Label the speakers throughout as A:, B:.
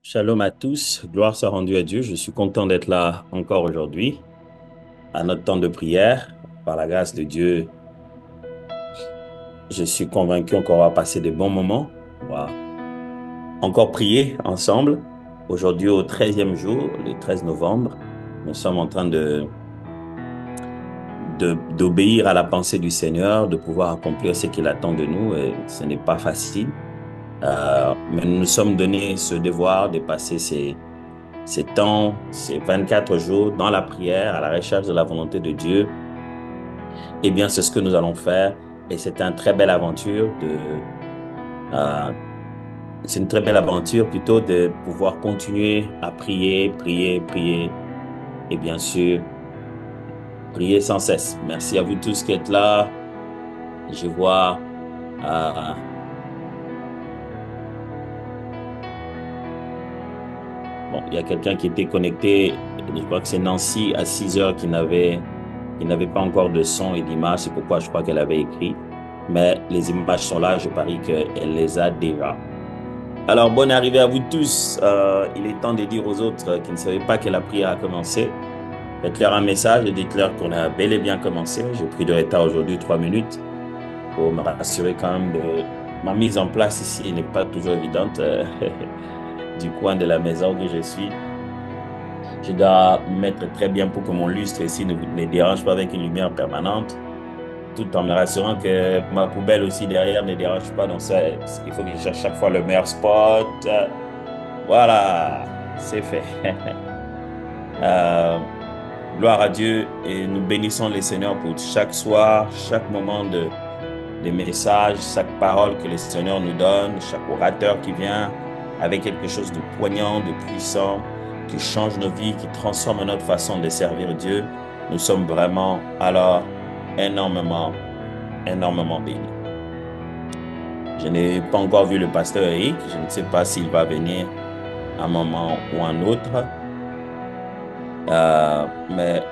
A: Shalom à tous, gloire soit rendue à Dieu. Je suis content d'être là encore aujourd'hui, à notre temps de prière. Par la grâce de Dieu, je suis convaincu qu'on va passer de bons moments. On va encore prier ensemble. Aujourd'hui, au 13e jour, le 13 novembre, nous sommes en train d'obéir à la pensée du Seigneur, de pouvoir accomplir ce qu'il attend de nous. Et ce n'est pas facile, mais nous nous sommes donné ce devoir de passer ces temps, ces 24 jours dans la prière, à la recherche de la volonté de Dieu. Eh bien, c'est ce que nous allons faire. Et euh, c'est une très belle aventure plutôt de pouvoir continuer à prier, prier, prier. Et bien sûr, prier sans cesse. Merci à vous tous qui êtes là. Je vois, euh, bon, il y a quelqu'un qui était connecté. Je crois que c'est Nancy à 6 heures qui n'avait pas encore de son et d'image. C'est pourquoi je crois qu'elle avait écrit. Mais les images sont là. Je parie qu'elle les a déjà. Alors, bonne arrivée à vous tous. Il est temps de dire aux autres qui ne savaient pas que la prière a commencé. Faites-leur un message et dites-leur qu'on a bel et bien commencé. J'ai pris de retard aujourd'hui 3 minutes pour me rassurer quand même de ma mise en place ici n'est pas toujours évidente du coin de la maison où je suis. Je dois me mettre très bien pour que mon lustre ici ne dérange pas avec une lumière permanente, tout en me rassurant que ma poubelle aussi derrière ne dérange pas. Donc ça, il faut que je cherche chaque fois le meilleur spot. Voilà, c'est fait. Euh, Gloire à Dieu et nous bénissons les Seigneurs pour chaque soir, chaque moment de message, chaque parole que le Seigneur nous donne, chaque orateur qui vient avec quelque chose de poignant, de puissant, qui change nos vies, qui transforme notre façon de servir Dieu. Nous sommes vraiment alors énormément, énormément bénis. Je n'ai pas encore vu le pasteur Eric. Je ne sais pas s'il va venir à un moment ou un autre. Mais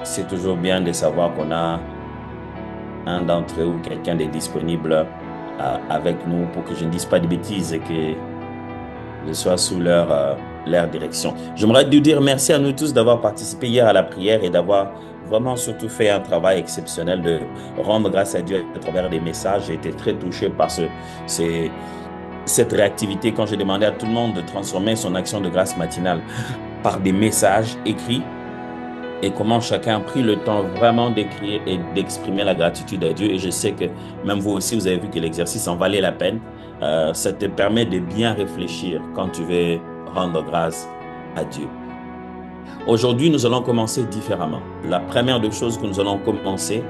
A: c'est toujours bien de savoir qu'on a un d'entre eux ou quelqu'un de disponible avec nous pour que je ne dise pas de bêtises et que je sois sous leur direction. J'aimerais vous dire merci à nous tous d'avoir participé hier à la prière et d'avoir vraiment surtout fait un travail exceptionnel de rendre grâce à Dieu à travers des messages. J'ai été très touché par cette réactivité quand j'ai demandé à tout le monde de transformer son action de grâce matinale par des messages écrits et comment chacun a pris le temps vraiment d'écrire et d'exprimer la gratitude à Dieu. Et je sais que même vous aussi, vous avez vu que l'exercice en valait la peine. Ça te permet de bien réfléchir quand tu veux rendre grâce à Dieu. Aujourd'hui, nous allons commencer différemment. La première des choses que nous allons commencer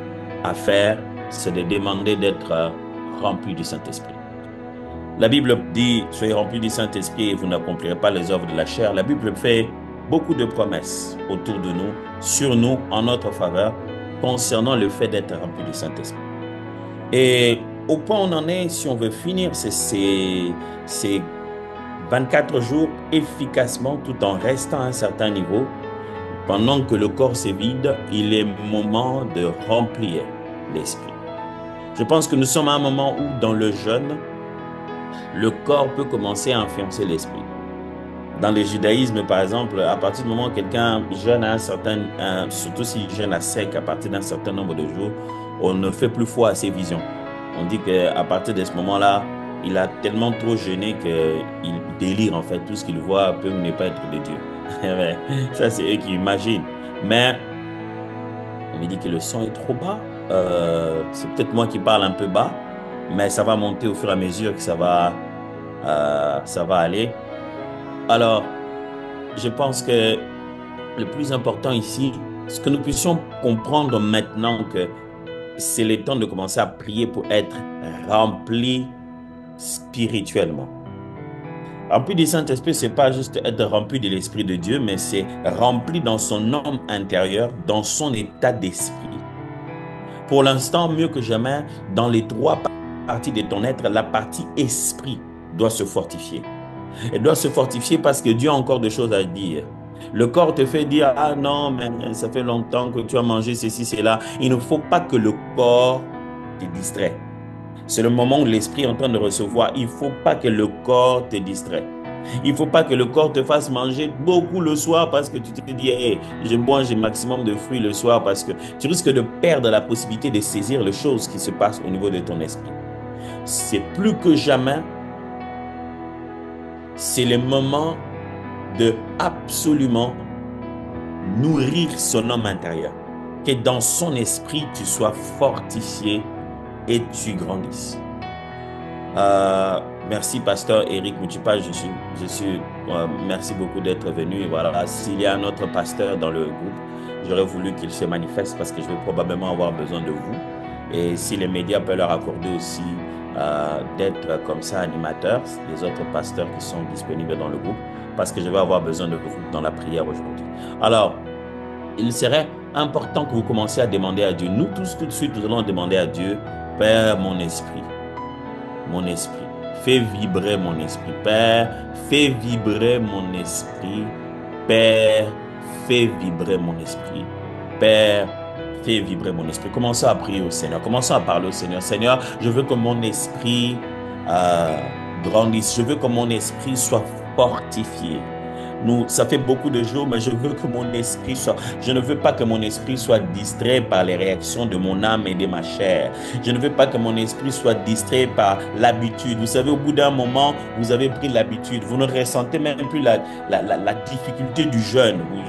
A: à faire, c'est de demander d'être rempli du Saint-Esprit. La Bible dit, soyez remplis du Saint-Esprit et vous n'accomplirez pas les œuvres de la chair. La Bible fait beaucoup de promesses autour de nous, sur nous, en notre faveur, concernant le fait d'être rempli du Saint-Esprit. Et au point où on en est, si on veut finir ces 24 jours efficacement, tout en restant à un certain niveau, pendant que le corps se vide, il est moment de remplir l'esprit. Je pense que nous sommes à un moment où, dans le jeûne, le corps peut commencer à influencer l'esprit. Dans le judaïsme, par exemple, à partir du moment où quelqu'un jeûne à surtout s'il jeûne à sec, à partir d'un certain nombre de jours, on ne fait plus foi à ses visions. On dit qu'à partir de ce moment-là, il a tellement trop jeûné qu'il délire en fait. Tout ce qu'il voit peut ne pas être de Dieu. Ça, c'est eux qui imaginent. Mais on me dit que le son est trop bas. C'est peut-être moi qui parle un peu bas, mais ça va monter au fur et à mesure que ça va aller. Alors, je pense que le plus important ici, c'est que nous puissions comprendre maintenant que c'est le temps de commencer à prier pour être rempli spirituellement. Rempli du Saint-Esprit, c'est pas juste être rempli de l'Esprit de Dieu, mais c'est rempli dans son homme intérieur, dans son état d'esprit. Pour l'instant, mieux que jamais, dans les trois parties de ton être, la partie esprit doit se fortifier. Elle doit se fortifier parce que Dieu a encore des choses à dire. Le corps te fait dire, ah non, mais ça fait longtemps que tu as mangé ceci, cela. Il ne faut pas que le corps te distrait. C'est le moment où l'esprit est en train de recevoir. Il ne faut pas que le corps te distrait. Il ne faut pas que le corps te fasse manger beaucoup le soir parce que tu te dis, hey, je mange un maximum de fruits le soir parce que tu risques de perdre la possibilité de saisir les choses qui se passent au niveau de ton esprit. C'est plus que jamais, c'est le moment de absolument nourrir son homme intérieur. Que dans son esprit, tu sois fortifié et tu grandisses. Merci, pasteur Éric Moutipa. Merci beaucoup d'être venu. Et voilà, s'il y a un autre pasteur dans le groupe, j'aurais voulu qu'il se manifeste parce que je vais probablement avoir besoin de vous. Et si les médias peuvent leur accorder aussi d'être comme ça animateurs, les autres pasteurs qui sont disponibles dans le groupe, parce que je vais avoir besoin de vous dans la prière aujourd'hui. Alors, il serait important que vous commenciez à demander à Dieu. Nous tous, tout de suite, nous allons demander à Dieu, Père, mon esprit, fais vibrer mon esprit. Père, fais vibrer mon esprit. Père, fais vibrer mon esprit. Père, fais vibrer mon esprit. Commençons à prier au Seigneur. Commençons à parler au Seigneur. Seigneur, je veux que mon esprit grandisse. Je veux que mon esprit soit fortifié. Ça fait beaucoup de jours, mais je veux que mon esprit soit... Je ne veux pas que mon esprit soit distrait par les réactions de mon âme et de ma chair. Je ne veux pas que mon esprit soit distrait par l'habitude. Vous savez, au bout d'un moment, vous avez pris l'habitude. Vous ne ressentez même plus la difficulté du jeûne. Vous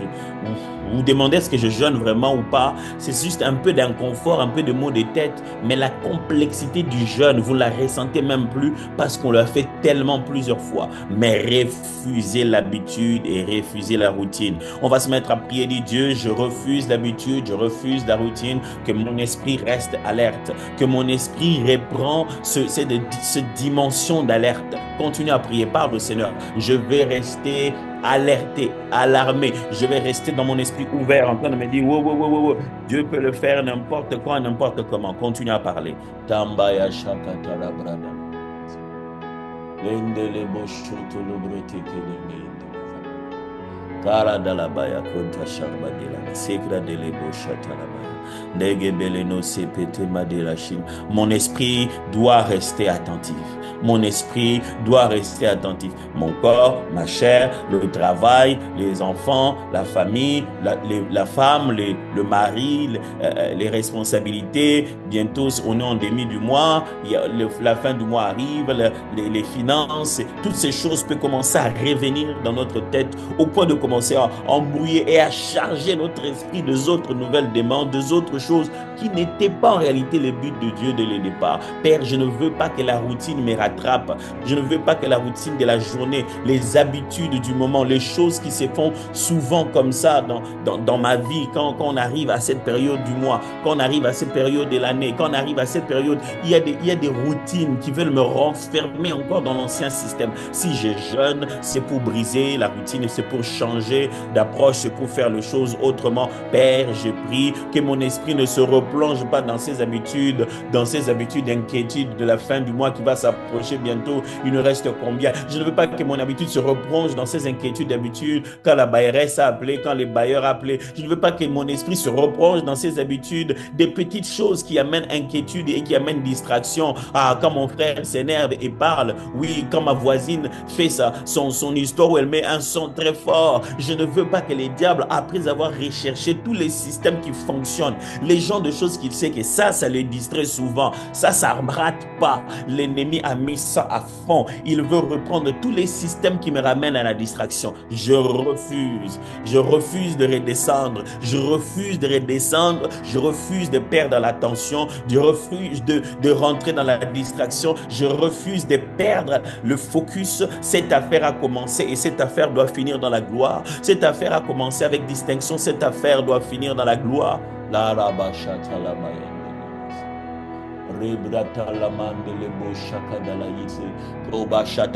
A: vous demandez est-ce que je jeûne vraiment ou pas. C'est juste un peu d'inconfort, un peu de maux de tête. Mais la complexité du jeûne, vous ne la ressentez même plus parce qu'on l'a fait tellement plusieurs fois. Mais refusez l'habitude et refusez la routine. On va se mettre à prier, dit Dieu, je refuse l'habitude, je refuse la routine, que mon esprit reste alerte, que mon esprit reprend cette dimension d'alerte. Continuez à prier, parle au Seigneur. Je vais rester alerté, alarmé. Je vais rester dans mon esprit ouvert en train de me dire, wow. Dieu peut le faire n'importe quand, n'importe comment. Continuez à parler. Tambaya shakata la brada. Lendele boshoto lobrete kelenge. Kara dalabaya konta sharbadela. Sekra dele boshata labaya. Mon esprit doit rester attentif. Mon esprit doit rester attentif. Mon corps, ma chair, le travail, les enfants, la famille, la femme, le mari, les responsabilités. Bientôt, on est en demi du mois. La fin du mois arrive, les finances. Toutes ces choses peuvent commencer à revenir dans notre tête au point de commencer à embrouiller et à charger notre esprit des autres nouvelles demandes, des autres choses qui n'étaient pas en réalité le but de Dieu dès le départ. Père, je ne veux pas que la routine me rattrape. Je ne veux pas que la routine de la journée, les habitudes du moment, les choses qui se font souvent comme ça dans ma vie, quand on arrive à cette période du mois, quand on arrive à cette période de l'année, quand on arrive à cette période, il y a des routines qui veulent me renfermer encore dans l'ancien système. Si je jeûne, c'est pour briser la routine, c'est pour changer d'approche, c'est pour faire les choses autrement. Père, je prie que mon esprit ne se replonge pas dans ces habitudes d'inquiétude de la fin du mois qui va s'approcher bientôt. Il ne reste combien? Je ne veux pas que mon habitude se replonge dans ces inquiétudes d'habitude quand la bailleresse a appelé, quand les bailleurs appelaient. Je ne veux pas que mon esprit se replonge dans ces habitudes, des petites choses qui amènent inquiétude et qui amènent distraction. Ah, quand mon frère s'énerve et parle, oui, quand ma voisine fait son histoire où elle met un son très fort, je ne veux pas que les diables, après avoir recherché tous les systèmes qui fonctionnent, les gens de choses qu'il sait que ça les distrait souvent, ça ne rate pas. L'ennemi a mis ça à fond. Il veut reprendre tous les systèmes qui me ramènent à la distraction. Je refuse de redescendre. Je refuse de perdre l'attention. Je refuse de rentrer dans la distraction. Je refuse de perdre le focus. Cette affaire a commencé et cette affaire doit finir dans la gloire. Cette affaire a commencé avec distinction. Cette affaire doit finir dans la gloire. La rabashata la maya.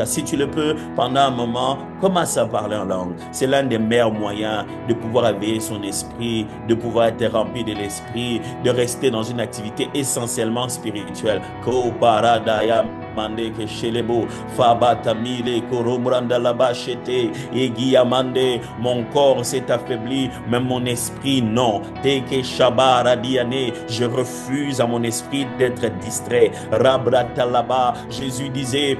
A: Si tu le peux, pendant un moment, commence à parler en langue. C'est l'un des meilleurs moyens de pouvoir éveiller son esprit, de pouvoir être rempli de l'esprit, de rester dans une activité essentiellement spirituelle. Mande que chelebo fabata mile koromranda labachete egiamande. Mon corps s'est affaibli, mais mon esprit non. Teke shabara diane. Je refuse à mon esprit d'être distrait. Rabratalaba. Jésus disait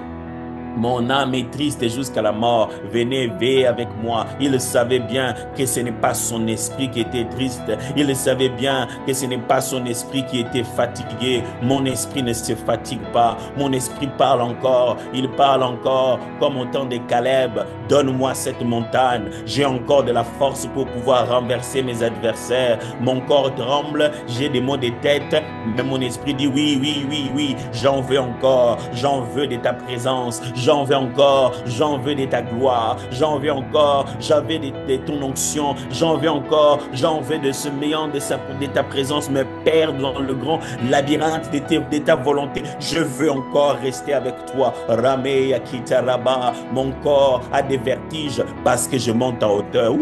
A: Mon âme est triste jusqu'à la mort. Venez, veillez avec moi. Il savait bien que ce n'est pas son esprit qui était triste. Il savait bien que ce n'est pas son esprit qui était fatigué. Mon esprit ne se fatigue pas. Mon esprit parle encore. Il parle encore comme au temps de Caleb. Donne-moi cette montagne. J'ai encore de la force pour pouvoir renverser mes adversaires. Mon corps tremble. J'ai des maux de tête. Mais mon esprit dit oui, oui, oui, oui. J'en veux encore. J'en veux de ta présence. J'en veux encore, j'en veux de ta gloire, j'en veux encore, j'en veux de ton onction, j'en veux encore, j'en veux de ce méandre de ta présence, me perdre dans le grand labyrinthe de ta volonté. Je veux encore rester avec toi. Ramé Akitaraba, mon corps a des vertiges parce que je monte en hauteur.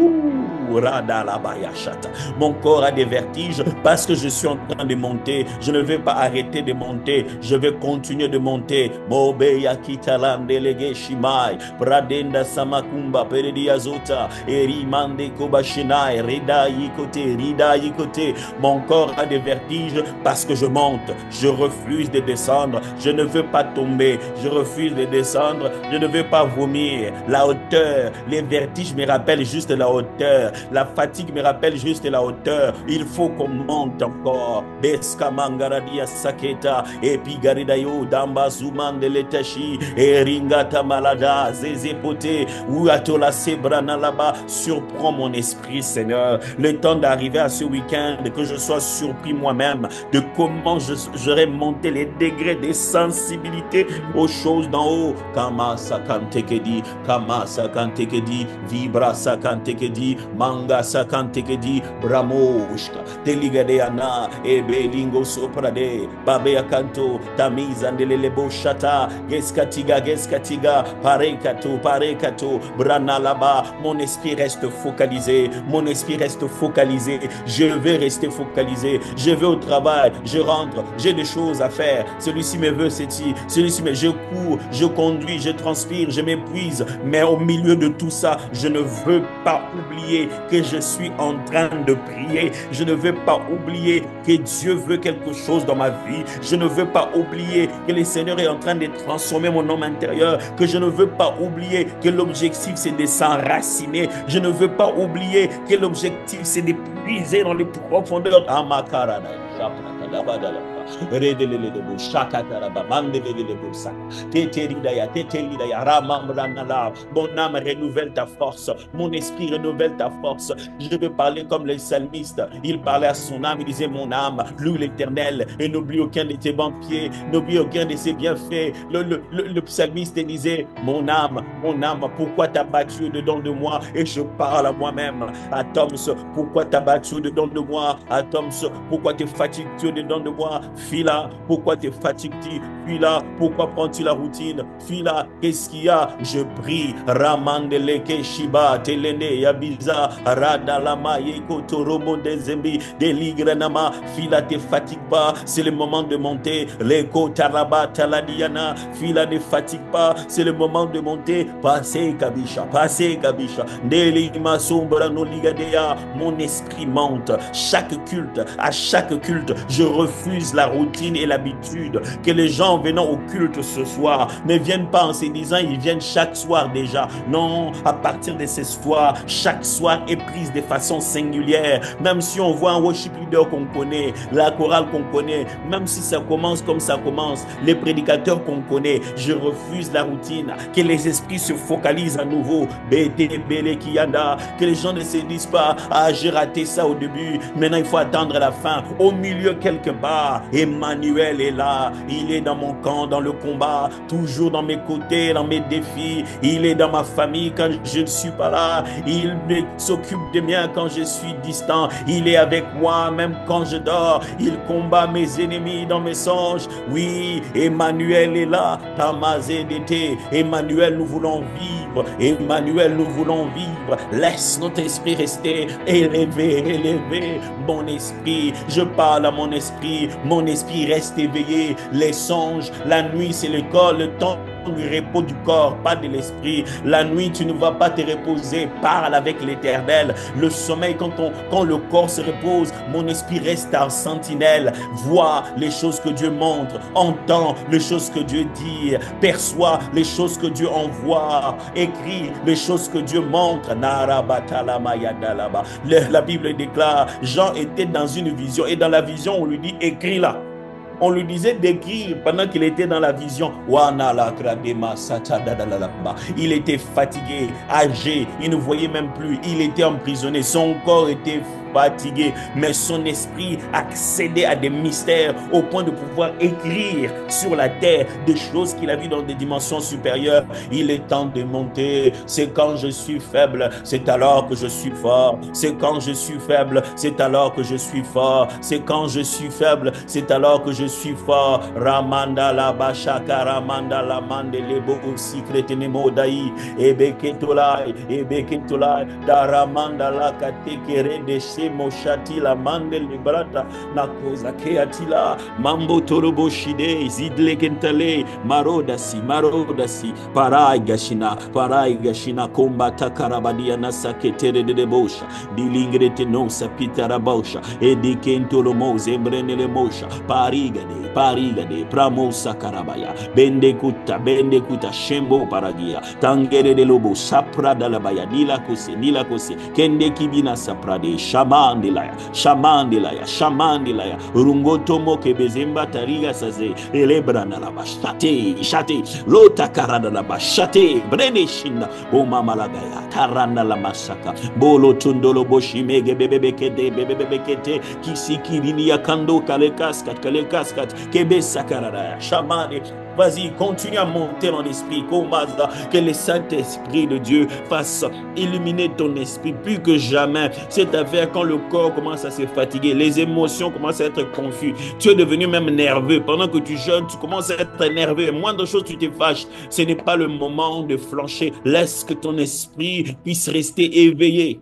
A: Mon corps a des vertiges parce que je suis en train de monter. Je ne vais pas arrêter de monter. Je vais continuer de monter. Mobeya kitalam delege shimai. Pradenda samakumba peredia zota. Erimande kobashinai. Rida yikote. Mon corps a des vertiges parce que je monte. Je refuse de descendre. Je ne veux pas tomber. Je refuse de descendre. Je ne veux pas vomir. La hauteur, les vertiges me rappellent juste la hauteur. La fatigue me rappelle juste la hauteur. Il faut qu'on monte encore. Beskamangaradia saketa. Epigaridayo damba zuman de letashi. Eringata malada. Zezepote. Ouatola sebrana là-bas. Surprends mon esprit, Seigneur. Le temps d'arriver à ce week-end, que je sois surpris moi-même de comment j'aurais monté les degrés de sensibilité aux choses d'en haut. Kama sakantekedi. Kama sakantekedi. Vibra sakantekedi. Manga sakantekedi. Bramoshka. Teligadeana. Ebelingo soprade. Babe akanto. Tamiza ndelelebo shata. Geskatiga. Parekato. Branalaba. Mon esprit reste focalisé. Mon esprit reste focalisé. Je vais rester focalisé. Je vais au travail. Je rentre. J'ai des choses à faire. Celui-ci me veut, celui-ci me... Je cours, je conduis, je transpire, je m'épuise. Mais au milieu de tout ça, je ne veux pas oublier que je suis en train de prier. Je ne veux pas oublier que Dieu veut quelque chose dans ma vie. Je ne veux pas oublier que le Seigneur est en train de transformer mon homme intérieur. Que je ne veux pas oublier que l'objectif c'est de s'enraciner. Je ne veux pas oublier que l'objectif c'est de puiser dans les profondeurs. Amakarana. Mon âme renouvelle ta force, mon esprit renouvelle ta force. Je veux parler comme les psalmistes. Il parlait à son âme, il disait mon âme, loue l'Éternel et n'oublie aucun de tes bons pieds, n'oublie aucun de ses bienfaits. Le psalmiste disait mon âme, pourquoi t'as battu dedans de moi? Et je parle à moi-même, à Toms, pourquoi t'as battu dedans de moi? À Toms, pourquoi t'es fatigué dedans de moi? Fila, pourquoi t'es fatigué? Fila, pourquoi prends-tu la routine? Fila, qu'est-ce qu'il y a? Je prie. Ramandeleke Shiba, Telene, Yabiza, Radalama, Yeko, Toromo, Dezembi, Deligranama. Fila, te fatigue pas. C'est le moment de monter. Leko, Taraba, Taladiana. Fila, ne fatigue pas. C'est le moment de monter. Passez, Kabisha. Delima, Sombra, no Ligadea. Mon esprit monte. À chaque culte, je refuse la routine et l'habitude. Que les gens venant au culte ce soir ne viennent pas en se disant ils viennent chaque soir déjà. Non, à partir de ce soir, chaque soir est prise de façon singulière. Même si on voit un worship leader qu'on connaît, la chorale qu'on connaît, même si ça commence comme ça commence, les prédicateurs qu'on connaît, je refuse la routine. Que les esprits se focalisent à nouveau. Que les gens ne se disent pas ah j'ai raté ça au début, maintenant il faut attendre la fin. Au milieu quelque part, Emmanuel est là. Il est dans mon camp, dans le combat, toujours dans mes côtés, dans mes défis. Il est dans ma famille quand je ne suis pas là. Il s'occupe de moi quand je suis distant. Il est avec moi même quand je dors. Il combat mes ennemis dans mes songes. Oui, Emmanuel est là. Tamazé d'été. Emmanuel, nous voulons vivre. Emmanuel, nous voulons vivre. Laisse notre esprit rester élevé. Mon esprit, je parle à mon esprit reste éveillé. Les songes, la nuit c'est l'école, le temps du repos du corps, pas de l'esprit. La nuit, tu ne vas pas te reposer. Parle avec l'Éternel. Le sommeil, quand le corps se repose, mon esprit reste en sentinelle. Vois les choses que Dieu montre. Entends les choses que Dieu dit. Perçois les choses que Dieu envoie. Écris les choses que Dieu montre. La Bible déclare, Jean était dans une vision et dans la vision, on lui dit, écris-la. On lui disait d'écrire pendant qu'il était dans la vision. Il était fatigué, âgé, il ne voyait même plus, il était emprisonné, son corps était fatigué, mais son esprit accédait à des mystères au point de pouvoir écrire sur la terre des choses qu'il a vues dans des dimensions supérieures. Il est temps de monter. C'est quand je suis faible, c'est alors que je suis fort. C'est quand je suis faible, c'est alors que je suis fort. C'est quand je suis faible, c'est alors que je suis fort. Ramanda la bashaka, ramanda la mande lebo secretene modai, ebeketolai, daramanda la katekere de moshati la mande librata na koza keatila mambo torobo shide zidle kentale marodasi parai gashina kombata karabadia na saketere de bosha dilingrete no sapitara bosha edikentolo moze mbrenele mosha parigade pramosa karabaya bendekuta shembo paragia tangere de lobo sapra dalabaya nila kose kende kibina saprade Shamandilaya, Rungotomo Kebezemba Tariga Saze, Elebrana la Bashate, Lota Karada la Bashate, Brede Shinda, Oma Malagaya, Taranda la Masaka, Bolo Tundolo Boshimege, Bebekete, Kisikirinia Kando, Kalekaskat, Kebe Sakarada, Shamane. Vas-y, continue à monter dans l'esprit. Que le Saint-Esprit de Dieu fasse illuminer ton esprit plus que jamais. Cette affaire, quand le corps commence à se fatiguer, les émotions commencent à être confuses. Tu es devenu même nerveux. Pendant que tu jeûnes, tu commences à être nerveux. Moindre chose, tu te fâches. Ce n'est pas le moment de flancher. Laisse que ton esprit puisse rester éveillé.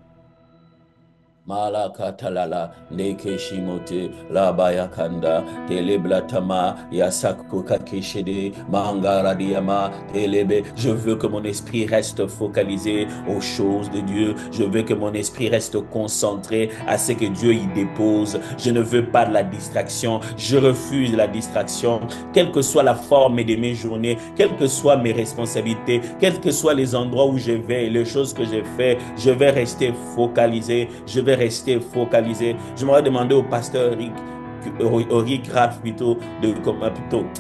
A: Malakatalala, Nekeshimote, Labayakanda, Teleblatama, Yasako Kakeshede, Mangaradiama, Telebe. Je veux que mon esprit reste focalisé aux choses de Dieu. Je veux que mon esprit reste concentré à ce que Dieu y dépose. Je ne veux pas de la distraction. Je refuse la distraction. Quelle que soit la forme de mes journées, quelles que soient mes responsabilités, quels que soient les endroits où je vais, les choses que j'ai fait, je vais rester focalisé. Je vais rester focalisé. Je m'aurais demandé au pasteur Rick Raff plutôt,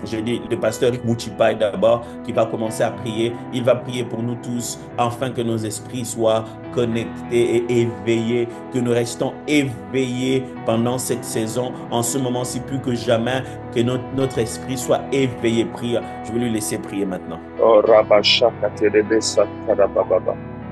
A: je dis le pasteur Rick Mouchipai d'abord, qui va commencer à prier. Il va prier pour nous tous, afin que nos esprits soient connectés et éveillés, que nous restons éveillés pendant cette saison, en ce moment-ci plus que jamais, que notre esprit soit éveillé. Prie. Je vais lui laisser prier maintenant.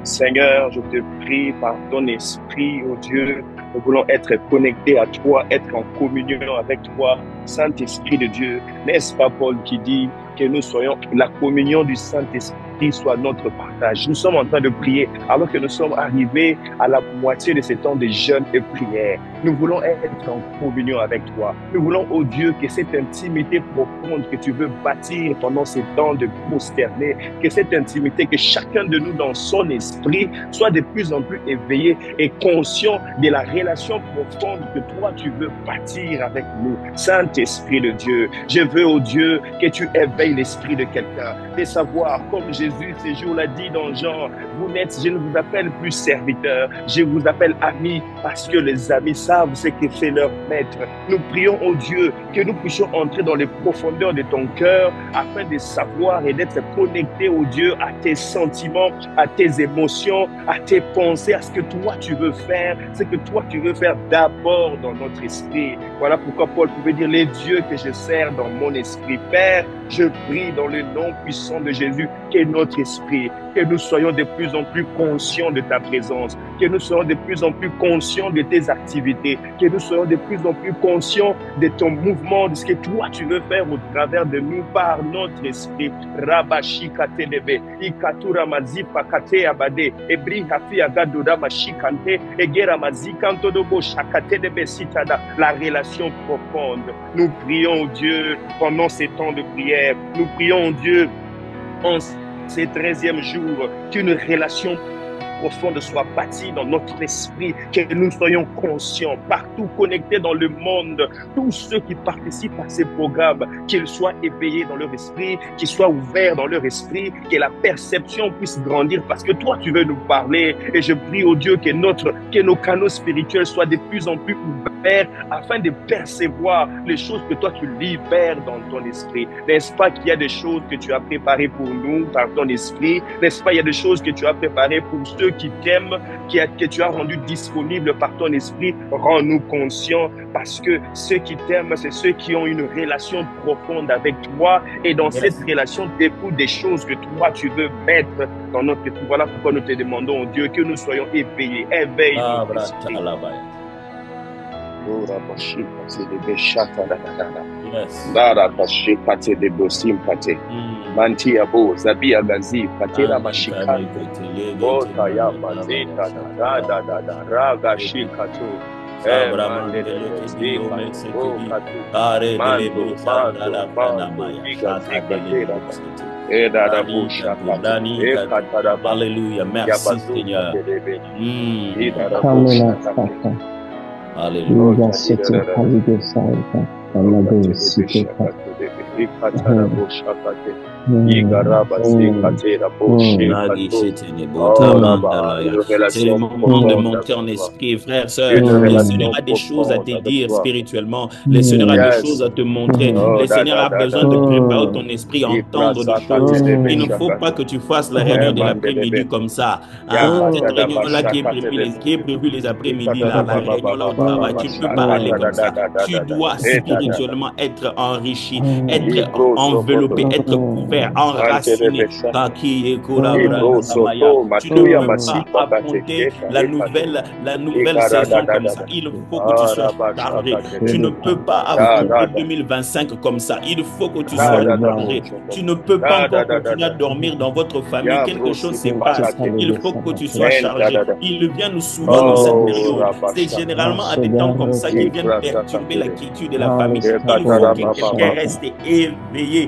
B: Seigneur, je te prie par ton esprit, oh Dieu, nous voulons être connectés à toi, être en communion avec toi, Saint-Esprit de Dieu. N'est-ce pas Paul qui dit que nous soyons, la communion du Saint-Esprit soit notre partage. Nous sommes en train de prier alors que nous sommes arrivés à la moitié de ce temps de jeûne et prière. Nous voulons être en communion avec toi. Nous voulons, oh Dieu, que cette intimité profonde que tu veux bâtir pendant ces temps de prosterner, que cette intimité, que chacun de nous dans son esprit soit de plus en plus éveillé et conscient de la relation profonde que toi tu veux bâtir avec nous. Saint-Esprit de Dieu, je veux, oh Dieu, que tu éveilles l'esprit de quelqu'un, de savoir, comme Jésus ces jours l'a dit dans Jean, je ne vous appelle plus serviteur, je vous appelle ami, parce que les amis savent ce que fait leur maître. Nous prions, oh Dieu, que nous puissions entrer dans les profondeurs de ton cœur, afin de savoir et d'être connectés, oh Dieu, à tes sentiments, à tes émotions, à tes pensées, à ce que toi tu veux faire, ce que toi tu veux faire d'abord dans notre esprit. Voilà pourquoi Paul pouvait dire, les dieux que je sers dans mon esprit. Père, je prie dans le nom puissant de Jésus, que notre esprit, que nous soyons de plus en plus conscients de ta présence, que nous soyons de plus en plus conscients de tes activités, que nous soyons de plus en plus conscients de ton mouvement, de ce que toi tu veux faire au travers de nous par notre esprit. Rabashi katelebe, ikatura mazipa kate abade, ebri hafi agadura mashikante, egera mazikanto dobo shakatelebe sitada, la relation profonde. Nous prions, Dieu, pendant ces temps de prière, nous prions, Dieu, en ces 13e jours, qu'une relation profonde soit bâtie dans notre esprit, que nous soyons conscients, partout connectés dans le monde, tous ceux qui participent à ces programmes, qu'ils soient éveillés dans leur esprit, qu'ils soient ouverts dans leur esprit, que la perception puisse grandir, parce que toi, tu veux nous parler, et je prie au Dieu que nos canaux spirituels soient de plus en plus ouverts, afin de percevoir les choses que toi tu libères dans ton esprit. N'est-ce pas qu'il y a des choses que tu as préparées pour nous par ton esprit? N'est-ce pas il y a des choses que tu as préparées pour ceux qui t'aiment, que tu as rendu disponibles par ton esprit? Rends-nous conscients, parce que ceux qui t'aiment, c'est ceux qui ont une relation profonde avec toi, et dans cette relation découlent des choses que toi tu veux mettre dans notre esprit. Voilà pourquoi nous te demandons, Dieu, que nous soyons éveillés. Éveille notre esprit. Mantia bo zabia gazi patera mashika bota ya mazeta da raga shikato
A: Alléluia, merci Seigneur. C'est le moment de monter en esprit, frères, sœurs. Le Seigneur a des choses à te dire spirituellement. Le Seigneur a des choses à te montrer. Le Seigneur a besoin de préparer ton esprit à entendre des choses. Il ne faut pas que tu fasses la réunion de l'après-midi comme ça. Cette réunion-là qui est prévue les après-midi, la réunion-là au travail, tu ne peux pas aller comme ça. Tu dois spirituellement être enrichi, être enveloppé, être couvert, enraciné. Tu ne peux pas affronter la nouvelle saison comme ça. Il faut que tu sois chargé. Tu ne peux pas affronter 2025 comme ça. Il faut que tu sois chargé. Tu ne peux pas encore continuer à dormir dans votre famille. Quelque chose se passe. Il faut que tu sois chargé. Il vient souvent dans cette période. C'est généralement à des temps comme ça qu'il vient perturber la quiétude de la famille. Il faut que quelqu'un reste éveillé.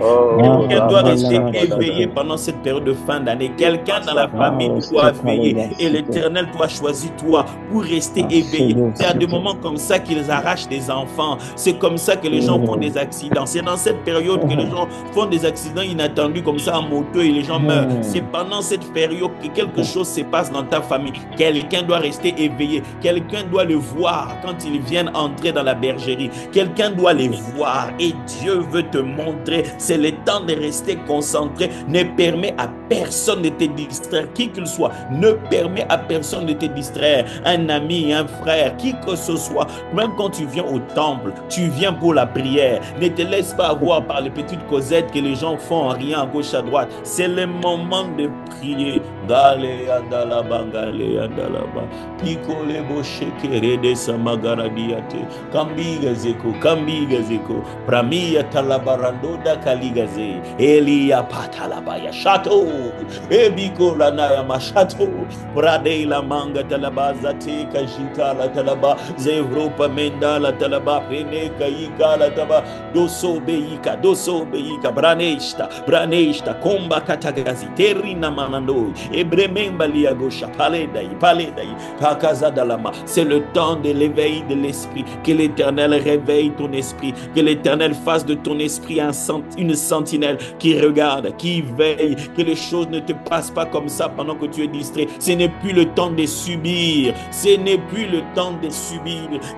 A: Quelqu'un doit rester éveillé pendant cette période de fin d'année. Quelqu'un dans la famille doit veiller. Et l'Éternel doit choisir toi pour rester éveillé. C'est à des moments comme ça qu'ils arrachent des enfants. C'est comme ça que les gens font des accidents. C'est dans cette période que les gens font des accidents inattendus comme ça en moto et les gens meurent. C'est pendant cette période que quelque chose se passe dans ta famille. Quelqu'un doit rester éveillé. Quelqu'un doit le voir quand ils viennent entrer dans la bergerie. Quelqu'un doit les voir et Dieu veut te montrer. C'est le temps de rester concentré. Ne permets à personne de te distraire, qui qu'il soit. Ne permets à personne de te distraire. Un ami, un frère, qui que ce soit. Même quand tu viens au temple, tu viens pour la prière. Ne te laisse pas avoir par les petites causettes que les gens font en rien à gauche à droite. C'est le moment de prier. Gale andalaba, gale andalaba. Pikole boshekere de samagaradiate. Kambiga zeko. Pramia talabarando da kaligaze. Elia patalabaya shato. Ebiko lanaya mashato. Brade la manga talabaza te kajika la talaba. Zevropa menda la talaba. Rene kaika la taba. Doso beika. Braneshta. Komba katagazi. Terina manando. Ebrememba liagosha. Paledai. Kakazadalama. C'est le temps de l'éveil de l'esprit. Que l'Éternel réveille ton esprit. Que l'Éternel fasse de ton esprit une sentinelle qui regarde, qui veille. Que les choses ne te passent pas comme ça pendant que tu es distrait. Ce n'est plus le temps de subir.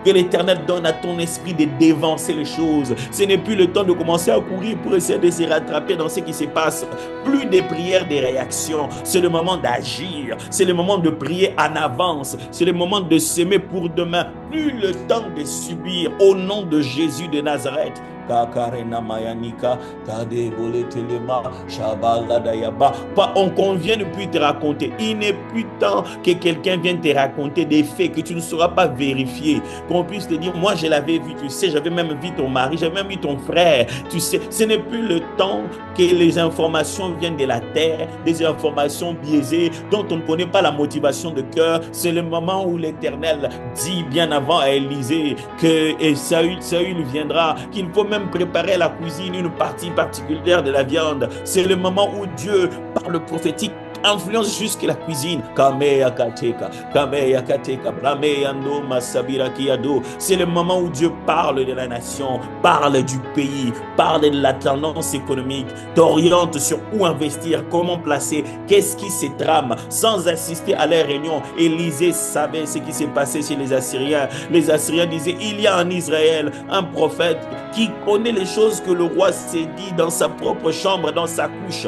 A: Que l'Éternel donne à ton esprit de dévancer les choses. Ce n'est plus le temps de commencer à courir pour essayer de se rattraper dans ce qui se passe. Plus de prières, des réactions. C'est le moment d'agir. C'est le moment de prier en avance. C'est le moment de s'aimer pour demain. Plus le temps de subir au nom de Jésus de Nazareth. Kakarena Mayanika, Tade Boletelema, Shabala Dayaba. On convient de plus te raconter. Il n'est plus temps que quelqu'un vienne te raconter des faits que tu ne sauras pas vérifier. Qu'on puisse te dire, moi je l'avais vu, tu sais, j'avais même vu ton mari, j'avais même vu ton frère. Tu sais, ce n'est plus le temps que les informations viennent de la terre, des informations biaisées dont on ne connaît pas la motivation de cœur. C'est le moment où l'Éternel dit bien avant à Élisée que Saül viendra, qu'il ne faut même même préparer à la cuisine une partie particulière de la viande. C'est le moment où Dieu, par le prophétique, influence jusqu'à la cuisine. Kameya kateka, kameya kateka, brameya ndo masabira kiado. C'est le moment où Dieu parle de la nation, parle du pays, parle de la tendance économique, t'oriente sur où investir, comment placer, qu'est-ce qui se trame. Sans assister à leur réunion, Élisée savait ce qui s'est passé chez les Assyriens. Les Assyriens disaient, il y a en Israël un prophète qui connaît les choses que le roi s'est dit dans sa propre chambre, dans sa couche.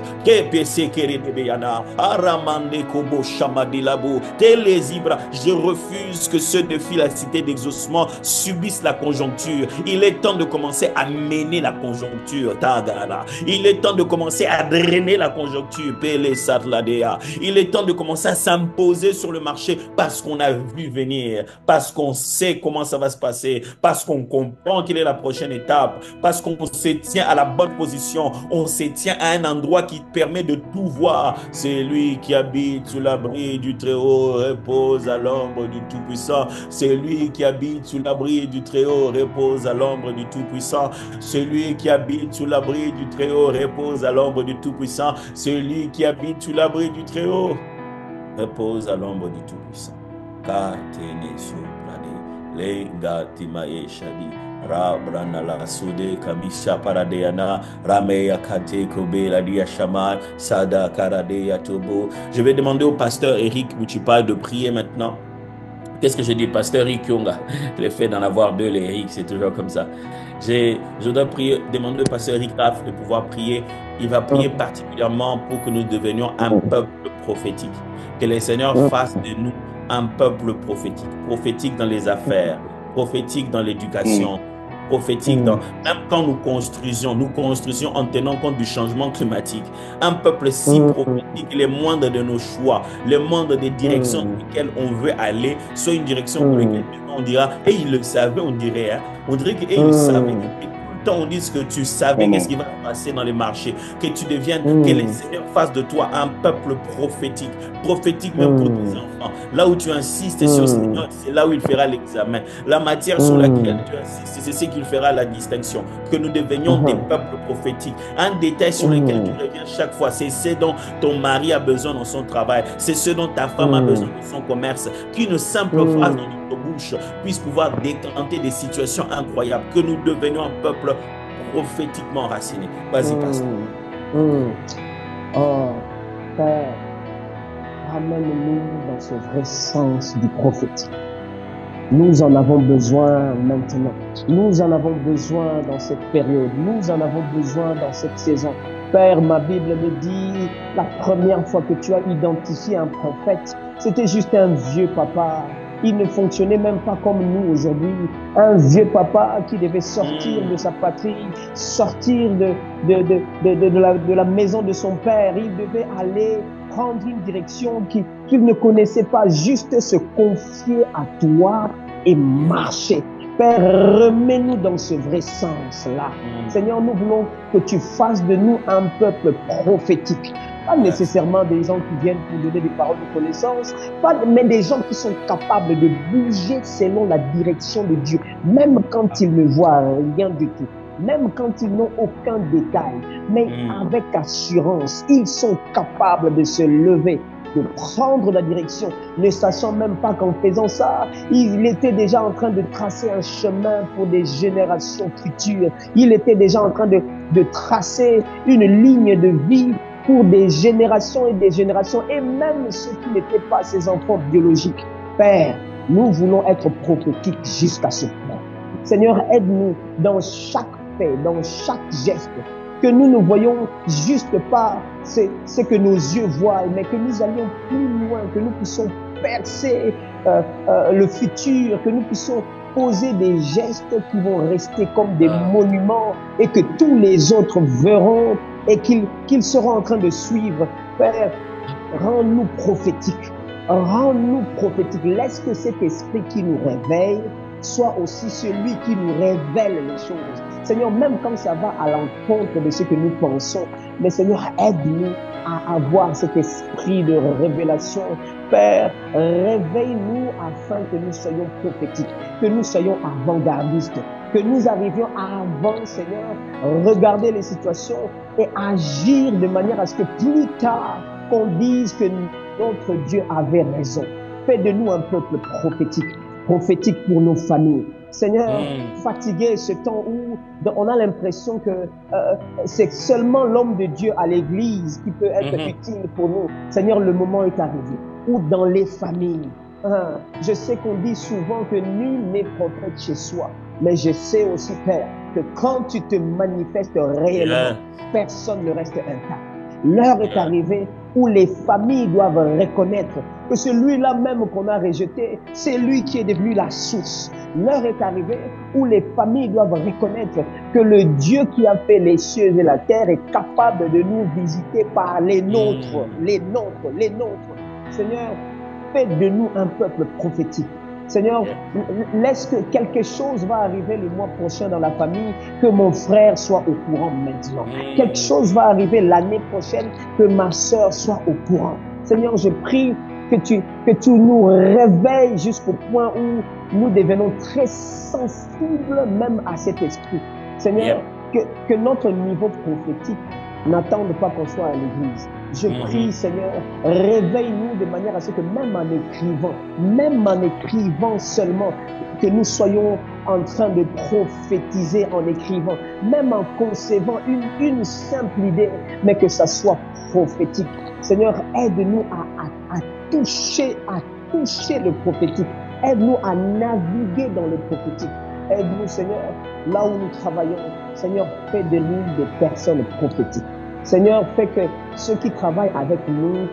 A: Je refuse que ceux de la cité d'exaucement subissent la conjoncture. Il est temps de commencer à mener la conjoncture. Il est temps de commencer à drainer la conjoncture. Il est temps de commencer à s'imposer sur le marché parce qu'on a vu venir, parce qu'on sait comment ça va se passer, parce qu'on comprend quelle est la prochaine étape, parce qu'on se tient à la bonne position, on se tient à un endroit qui permet de tout voir. C'est lui qui habite sous l'abri du Très-Haut, repose à l'ombre du Tout-Puissant. C'est lui qui habite sous l'abri du Très-Haut, repose à l'ombre du Tout-Puissant. Celui qui habite sous l'abri du Très-Haut, repose à l'ombre du Tout-Puissant. Celui qui habite sous l'abri du Très-Haut, repose à l'ombre du Tout-Puissant. Katene soprade, lenga timae shadi. Rabrana sude kamisha paradeana rameya kate kobe la dia shaman sada karadeya tobo. Je vais demander au pasteur Eric Mouchipa de prier maintenant. Qu'est-ce que je dis, pasteur Eric Yonga? Le fait d'en avoir deux, les Eric, c'est toujours comme ça. Je dois prier, demander au pasteur Eric Raff de pouvoir prier. Il va prier particulièrement pour que nous devenions un peuple prophétique. Que le Seigneur fasse de nous un peuple prophétique. Prophétique dans les affaires, prophétique dans l'éducation, prophétique dans... Même quand nous construisions en tenant compte du changement climatique. Un peuple si prophétique, le moindre de nos choix, le moindre des directions dans lesquelles on veut aller, soit une direction pour laquelle on dira, et il le savait, on dirait, hein, on dirait qu'il le savait. On dit que tu savais qu'est-ce qui va se passer dans les marchés, que tu deviennes, que les Seigneurs fassent de toi un peuple prophétique, prophétique même pour tes enfants. Là où tu insistes sur Seigneur, c'est là où il fera l'examen. La matière sur laquelle tu insistes, c'est ce qu'il fera la distinction. Que nous devenions des peuples prophétiques. Un détail sur lequel tu reviens chaque fois, c'est ce dont ton mari a besoin dans son travail, c'est ce dont ta femme a besoin dans son commerce. Qu'une simple phrase dans notre bouche puisse pouvoir décanter des situations incroyables. Que nous devenions un peuple prophétiquement enraciné. Vas-y, pasteur.
C: Oh, Père, ramène-nous dans ce vrai sens du prophétique. Nous en avons besoin maintenant. Nous en avons besoin dans cette période. Nous en avons besoin dans cette saison. Père, ma Bible me dit, la première fois que tu as identifié un prophète, c'était juste un vieux papa. Il ne fonctionnait même pas comme nous aujourd'hui. Un vieux papa qui devait sortir de sa patrie, sortir de la maison de son père. Il devait aller prendre une direction qu'il ne connaissait pas, juste se confier à toi et marcher. Père, remets-nous dans ce vrai sens-là. Seigneur, nous voulons que tu fasses de nous un peuple prophétique. Pas nécessairement des gens qui viennent pour donner des paroles de connaissance, mais des gens qui sont capables de bouger selon la direction de Dieu, même quand ils ne voient rien du tout, même quand ils n'ont aucun détail, mais avec assurance, ils sont capables de se lever, de prendre la direction, ne sachant même pas qu'en faisant ça, il était déjà en train de tracer un chemin pour des générations futures. Il était déjà en train de tracer une ligne de vie pour des générations, et même ceux qui n'étaient pas ses enfants biologiques. Père, nous voulons être prophétiques jusqu'à ce point. Seigneur, aide-nous dans chaque fait, dans chaque geste, que nous ne voyons juste pas ce que nos yeux voient, mais que nous allions plus loin, que nous puissions percer le futur, que nous puissions poser des gestes qui vont rester comme des monuments et que tous les autres verront et qu'ils seront en train de suivre. Père, rends-nous prophétiques. Rends-nous prophétiques. Laisse que cet esprit qui nous réveille soit aussi celui qui nous révèle les choses. Seigneur, même quand ça va à l'encontre de ce que nous pensons, mais Seigneur, aide-nous à avoir cet esprit de révélation. Père, réveille-nous afin que nous soyons prophétiques, que nous soyons avant-gardistes, que nous arrivions à avant, Seigneur, regarder les situations et agir de manière à ce que plus tard, qu'on dise que notre Dieu avait raison. Fais de nous un peuple prophétique pour nos familles. Seigneur, fatigué ce temps où on a l'impression que c'est seulement l'homme de Dieu à l'église qui peut être utile pour nous. Seigneur, le moment est arrivé. Ou dans les familles. Je sais qu'on dit souvent que nul n'est prophète chez soi. Mais je sais aussi, Père, que quand tu te manifestes réellement, personne ne reste intact. L'heure est arrivée où les familles doivent reconnaître que celui-là même qu'on a rejeté, c'est lui qui est devenu la source. L'heure est arrivée où les familles doivent reconnaître que le Dieu qui a fait les cieux et la terre est capable de nous visiter par les nôtres, les nôtres, les nôtres. Seigneur, fais de nous un peuple prophétique. Seigneur, laisse que quelque chose va arriver le mois prochain dans la famille, que mon frère soit au courant maintenant. Quelque chose va arriver l'année prochaine, que ma soeur soit au courant. Seigneur, je prie que tu nous réveilles jusqu'au point où nous devenons très sensibles même à cet esprit. Seigneur, que notre niveau prophétique n'attende pas qu'on soit à l'église. Je prie, Seigneur, réveille-nous de manière à ce que même en écrivant seulement, que nous soyons en train de prophétiser en écrivant, même en concevant une simple idée, mais que ça soit prophétique. Seigneur, aide-nous à toucher le prophétique. Aide-nous à naviguer dans le prophétique. Aide-nous, Seigneur, là où nous travaillons. Seigneur, fais de nous des personnes prophétiques. Seigneur, fais que ceux qui travaillent avec nous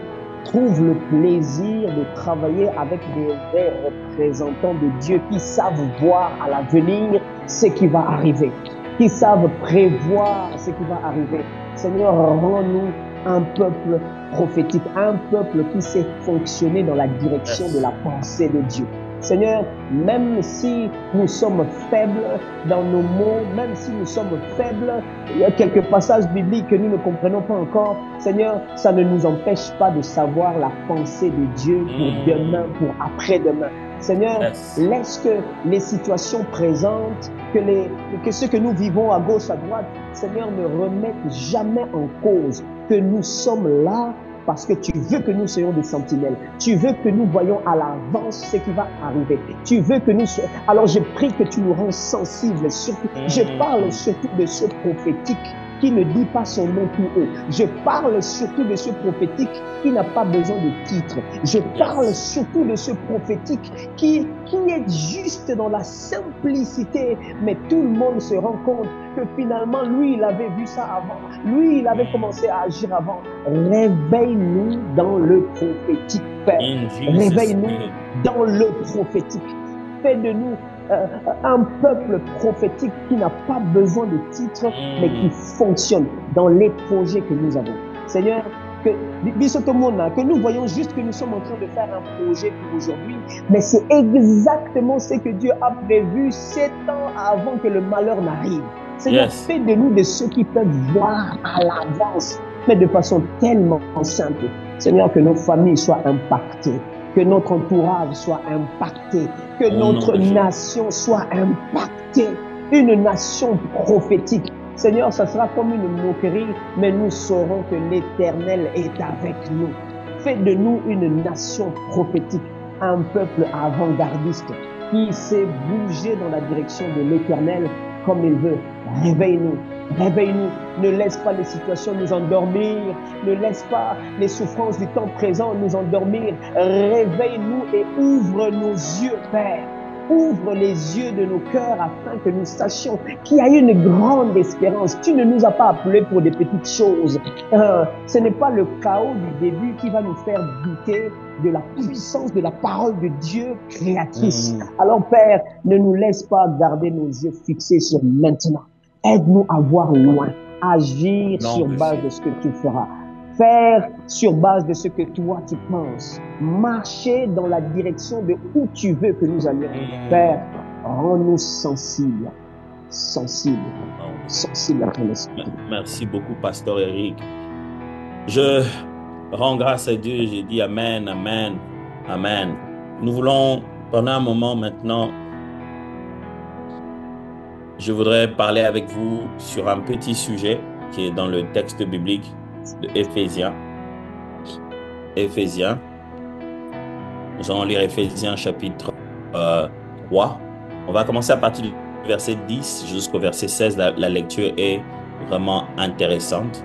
C: trouvent le plaisir de travailler avec des vrais représentants de Dieu qui savent voir à l'avenir ce qui va arriver, qui savent prévoir ce qui va arriver. Seigneur, rends-nous un peuple prophétique, un peuple qui sait fonctionner dans la direction de la pensée de Dieu. Seigneur, même si nous sommes faibles dans nos mots, même si nous sommes faibles, il y a quelques passages bibliques que nous ne comprenons pas encore. Seigneur, ça ne nous empêche pas de savoir la pensée de Dieu pour demain, pour après-demain. Seigneur, laisse que les situations présentes, que ce que nous vivons à gauche, à droite, Seigneur, ne remettent jamais en cause que nous sommes là parce que tu veux que nous soyons des sentinelles. Tu veux que nous voyons à l'avance ce qui va arriver. Tu veux que nous soyons... Alors je prie que tu nous rends sensibles. Surtout, je parle surtout de ce prophétique qui ne dit pas son nom tout haut. Je parle surtout de ce prophétique qui n'a pas besoin de titre. Je parle surtout de ce prophétique qui est juste dans la simplicité, mais tout le monde se rend compte que finalement, lui, il avait vu ça avant. Lui, il avait commencé à agir avant. Réveille-nous dans le prophétique, Père. Réveille-nous dans le prophétique. Fais de nous un peuple prophétique qui n'a pas besoin de titre, mais qui fonctionne dans les projets que nous avons. Seigneur, que nous voyons juste que nous sommes en train de faire un projet pour aujourd'hui, mais c'est exactement ce que Dieu a prévu 7 ans avant que le malheur n'arrive. Seigneur, fais de nous de ceux qui peuvent voir à l'avance, mais de façon tellement simple. Seigneur, que nos familles soient impactées, que notre entourage soit impacté, que notre nation soit impactée, une nation prophétique. Seigneur, ça sera comme une moquerie, mais nous saurons que l'Éternel est avec nous. Fais de nous une nation prophétique, un peuple avant-gardiste qui sait bouger dans la direction de l'Éternel comme il veut. Réveille-nous. Réveille-nous, ne laisse pas les situations nous endormir, ne laisse pas les souffrances du temps présent nous endormir. Réveille-nous et ouvre nos yeux, Père. Ouvre les yeux de nos cœurs afin que nous sachions qu'il y a une grande espérance. Tu ne nous as pas appelés pour des petites choses. Ce n'est pas le chaos du début qui va nous faire douter de la puissance de la parole de Dieu créatrice. Alors, Père, ne nous laisse pas garder nos yeux fixés sur maintenant. Aide-nous à voir loin, agir sur base de ce que tu feras, faire sur base de ce que toi tu penses, marcher dans la direction de où tu veux que nous allions. Père, rends-nous sensibles à ton esprit.
A: Merci beaucoup, Pasteur Eric. Je rends grâce à Dieu et j'ai dit Amen, Amen, Amen. Nous voulons, pendant un moment maintenant, je voudrais parler avec vous sur un petit sujet qui est dans le texte biblique de Éphésiens. Éphésiens. Nous allons lire Éphésiens chapitre 3. On va commencer à partir du verset 10 jusqu'au verset 16. La lecture est vraiment intéressante.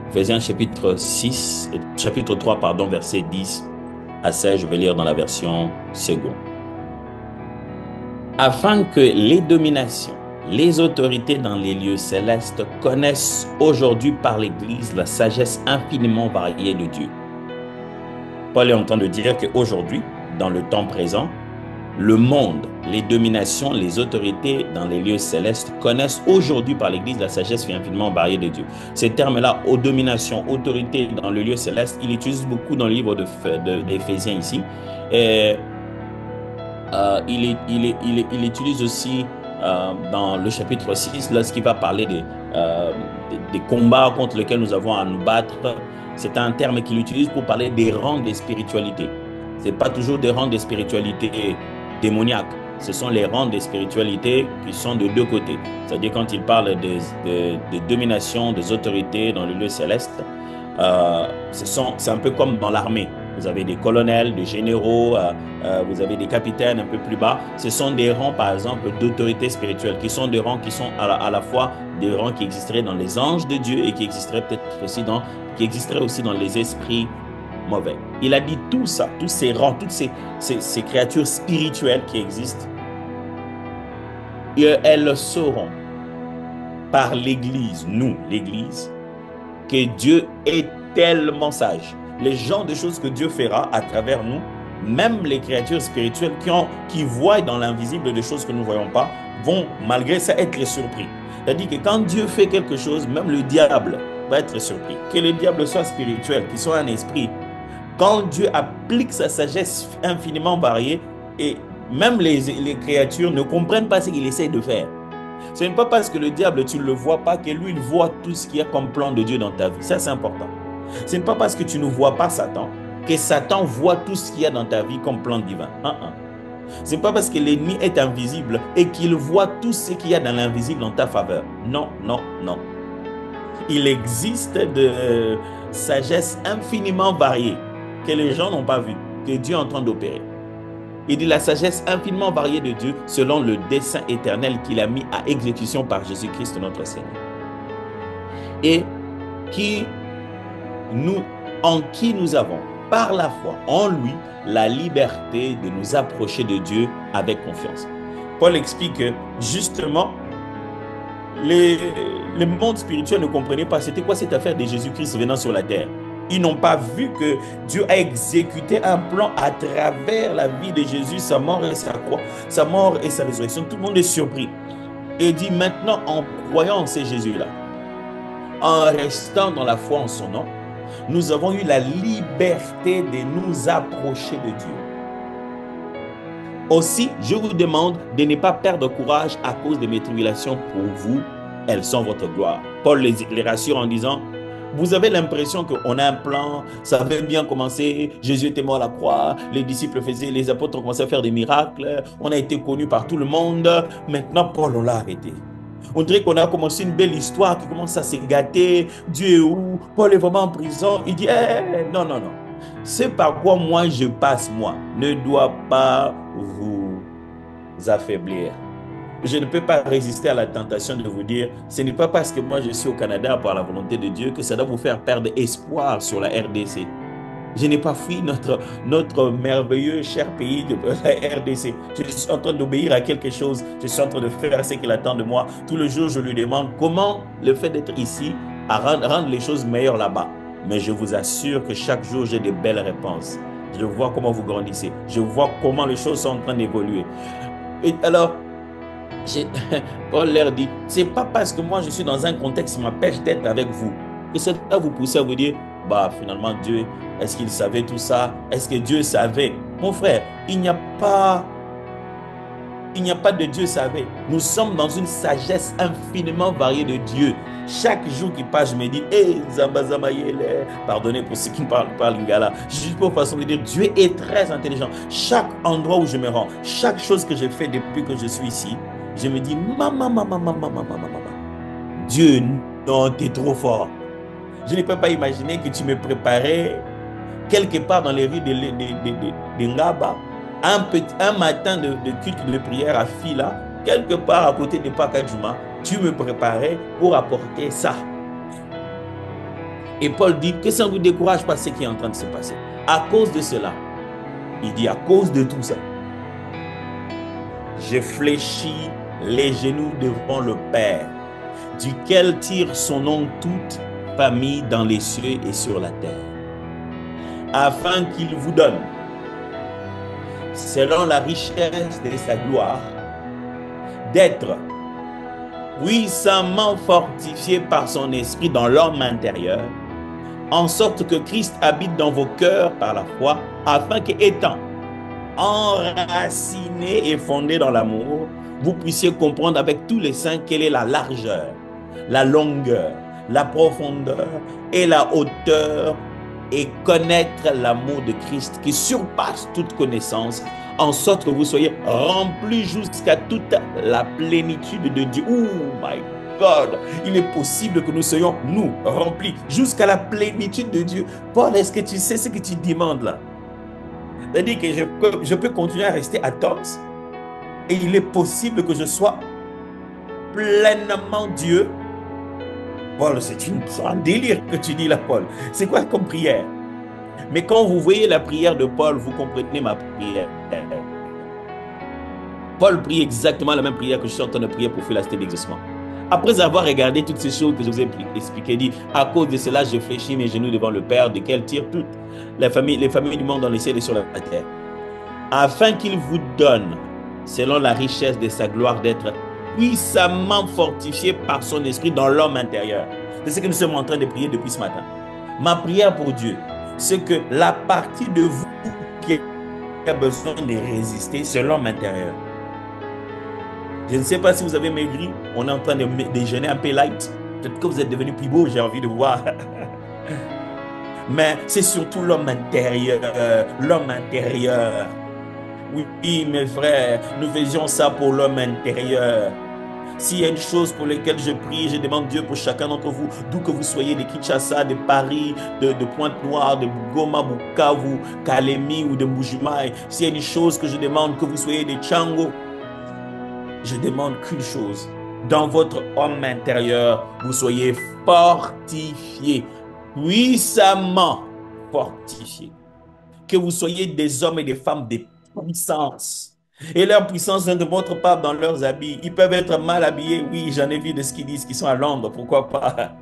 A: Éphésiens chapitre 3, pardon, verset 10 à 16. Je vais lire dans la version seconde. Afin que les dominations, les autorités dans les lieux célestes connaissent aujourd'hui par l'Église la sagesse infiniment variée de Dieu. Paul est en train de dire qu'aujourd'hui, dans le temps présent, le monde, les dominations, les autorités dans les lieux célestes connaissent aujourd'hui par l'Église la sagesse infiniment variée de Dieu. Ces termes-là, aux dominations, autorités dans le lieu céleste, il utilise beaucoup dans le livre d'Éphésiens ici. Et il utilise aussi dans le chapitre 6, lorsqu'il va parler des combats contre lesquels nous avons à nous battre. C'est un terme qu'il utilise pour parler des rangs des spiritualités. Ce n'est pas toujours des rangs des spiritualités démoniaques. Ce sont les rangs des spiritualités qui sont de deux côtés. C'est-à-dire quand il parle de domination, des autorités dans le lieu céleste, c'est un peu comme dans l'armée. Vous avez des colonels, des généraux, vous avez des capitaines un peu plus bas. Ce sont des rangs, par exemple, d'autorités spirituelles, qui sont des rangs qui sont à la fois des rangs qui existeraient dans les anges de Dieu et qui existeraient peut-être aussi dans les esprits mauvais. Il a dit tout ça, tous ces rangs, toutes ces créatures spirituelles qui existent, et elles sauront par l'Église, nous, l'Église, que Dieu est tellement sage. Les genres de choses que Dieu fera à travers nous, même les créatures spirituelles qui voient dans l'invisible des choses que nous ne voyons pas, vont malgré ça être surpris. C'est-à-dire que quand Dieu fait quelque chose, même le diable va être surpris. Que le diable soit spirituel, qu'il soit un esprit, quand Dieu applique sa sagesse infiniment variée, et même les créatures ne comprennent pas ce qu'il essaie de faire. Ce n'est pas parce que le diable, tu ne le vois pas, que lui, il voit tout ce qu'il y a comme plan de Dieu dans ta vie. Ça, c'est important. Ce n'est pas parce que tu ne vois pas Satan que Satan voit tout ce qu'il y a dans ta vie comme plan divin. Ce n'est pas parce que l'ennemi est invisible et qu'il voit tout ce qu'il y a dans l'invisible en ta faveur. Non, non, non. Il existe de sagesse infiniment variée que les gens n'ont pas vue, que Dieu est en train d'opérer. Il dit la sagesse infiniment variée de Dieu selon le dessein éternel qu'il a mis à exécution par Jésus-Christ notre Seigneur. Et en qui nous avons, par la foi, en lui, la liberté de nous approcher de Dieu avec confiance. Paul explique que, justement, le monde spirituel ne comprenait pas c'était quoi cette affaire de Jésus-Christ venant sur la terre. Ils n'ont pas vu que Dieu a exécuté un plan à travers la vie de Jésus, sa mort et sa croix, sa mort et sa résurrection. Tout le monde est surpris. Et dit maintenant, en croyant en ce Jésus-là, en restant dans la foi en son nom, nous avons eu la liberté de nous approcher de Dieu. Aussi, je vous demande de ne pas perdre courage à cause de mes tribulations pour vous. Elles sont votre gloire. Paul les rassure en disant, vous avez l'impression qu'on a un plan, ça avait bien commencé, Jésus était mort à la croix, les disciples faisaient, les apôtres ont commencé à faire des miracles, on a été connus par tout le monde, maintenant Paul on l'a arrêté. On dirait qu'on a commencé une belle histoire qui commence à se gâter. Dieu est où? Paul est vraiment en prison. Il dit, non, non, non. C'est par quoi moi je passe, moi, ne doit pas vous affaiblir. Je ne peux pas résister à la tentation de vous dire, ce n'est pas parce que moi je suis au Canada par la volonté de Dieu que ça doit vous faire perdre espoir sur la RDC. Je n'ai pas fui notre merveilleux, cher pays de la RDC. Je suis en train d'obéir à quelque chose. Je suis en train de faire ce qu'il attend de moi. Tout le jour, je lui demande comment le fait d'être ici à rendre les choses meilleures là-bas. Mais je vous assure que chaque jour, j'ai de belles réponses. Je vois comment vous grandissez. Je vois comment les choses sont en train d'évoluer. Et alors, Paul leur dit, c'est pas parce que moi je suis dans un contexte qui m'empêche d'être avec vous que ça va vous pousser à vous dire, bah finalement Dieu, est-ce qu'il savait tout ça? Est-ce que Dieu savait? Mon frère, il n'y a pas il n'y a pas de Dieu savait. Nous sommes dans une sagesse infiniment variée de Dieu. Chaque jour qui passe, je me dis, hé, Zamba Zamba Yele, pardonnez pour ceux qui me parlent lingala. Juste pour façon de dire, Dieu est très intelligent. Chaque endroit où je me rends, chaque chose que je fais depuis que je suis ici, je me dis, maman, maman, maman, maman, maman, maman. Dieu, non, t'es trop fort. Je ne peux pas imaginer que tu me préparais quelque part dans les rues de Ngaba, un matin de culte de prière à Fila, quelque part à côté de Pakadjouma, tu me préparais pour apporter ça. Et Paul dit que ça ne vous décourage pas ce qui est en train de se passer. À cause de cela, il dit à cause de tout ça, je fléchis les genoux devant le Père, duquel tire son nom toute famille dans les cieux et sur la terre, afin qu'il vous donne, selon la richesse de sa gloire, d'être puissamment fortifié par son esprit dans l'homme intérieur, en sorte que Christ habite dans vos cœurs par la foi, afin qu'étant enraciné et fondé dans l'amour, vous puissiez comprendre avec tous les saints quelle est la largeur, la longueur, la profondeur et la hauteur, et connaître l'amour de Christ qui surpasse toute connaissance, en sorte que vous soyez remplis jusqu'à toute la plénitude de Dieu. Oh my God, il est possible que nous soyons, nous, remplis jusqu'à la plénitude de Dieu. Paul, est-ce que tu sais ce que tu demandes là? C'est-à-dire que je peux continuer à rester à Toms et il est possible que je sois pleinement Dieu. Paul, c'est un délire que tu dis là, Paul. C'est quoi comme prière? Mais quand vous voyez la prière de Paul, vous comprenez ma prière. Paul prie exactement la même prière que je suis en train de prier pour faire la cité d'exaucement. Après avoir regardé toutes ces choses que je vous ai expliquées, il dit, à cause de cela, je fléchis mes genoux devant le Père, duquel tire toutes les familles du monde dans les cieux et sur la terre, afin qu'il vous donne, selon la richesse de sa gloire, d'être puissamment fortifié par son esprit dans l'homme intérieur. C'est ce que nous sommes en train de prier depuis ce matin. Ma prière pour Dieu, c'est que la partie de vous qui a besoin de résister, c'est l'homme intérieur. Je ne sais pas si vous avez maigri, on est en train de déjeuner un peu light. Peut-être que vous êtes devenu plus beau, j'ai envie de voir. Mais c'est surtout l'homme intérieur, l'homme intérieur. Oui, mes frères, nous faisions ça pour l'homme intérieur. S'il y a une chose pour laquelle je prie, je demande Dieu pour chacun d'entre vous, d'où que vous soyez, de Kinshasa, de Paris, de Pointe-Noire, de Goma, Bukavu, Kalemi ou de Mbujimaï. S'il y a une chose que je demande, que vous soyez de Tchango, je demande qu'une chose. Dans votre homme intérieur, vous soyez fortifiés, puissamment fortifiés. Que vous soyez des hommes et des femmes de puissance. Et leur puissance ne montre pas dans leurs habits. Ils peuvent être mal habillés. Oui, j'en ai vu de ce qu'ils disent, qu'ils sont à Londres, pourquoi pas.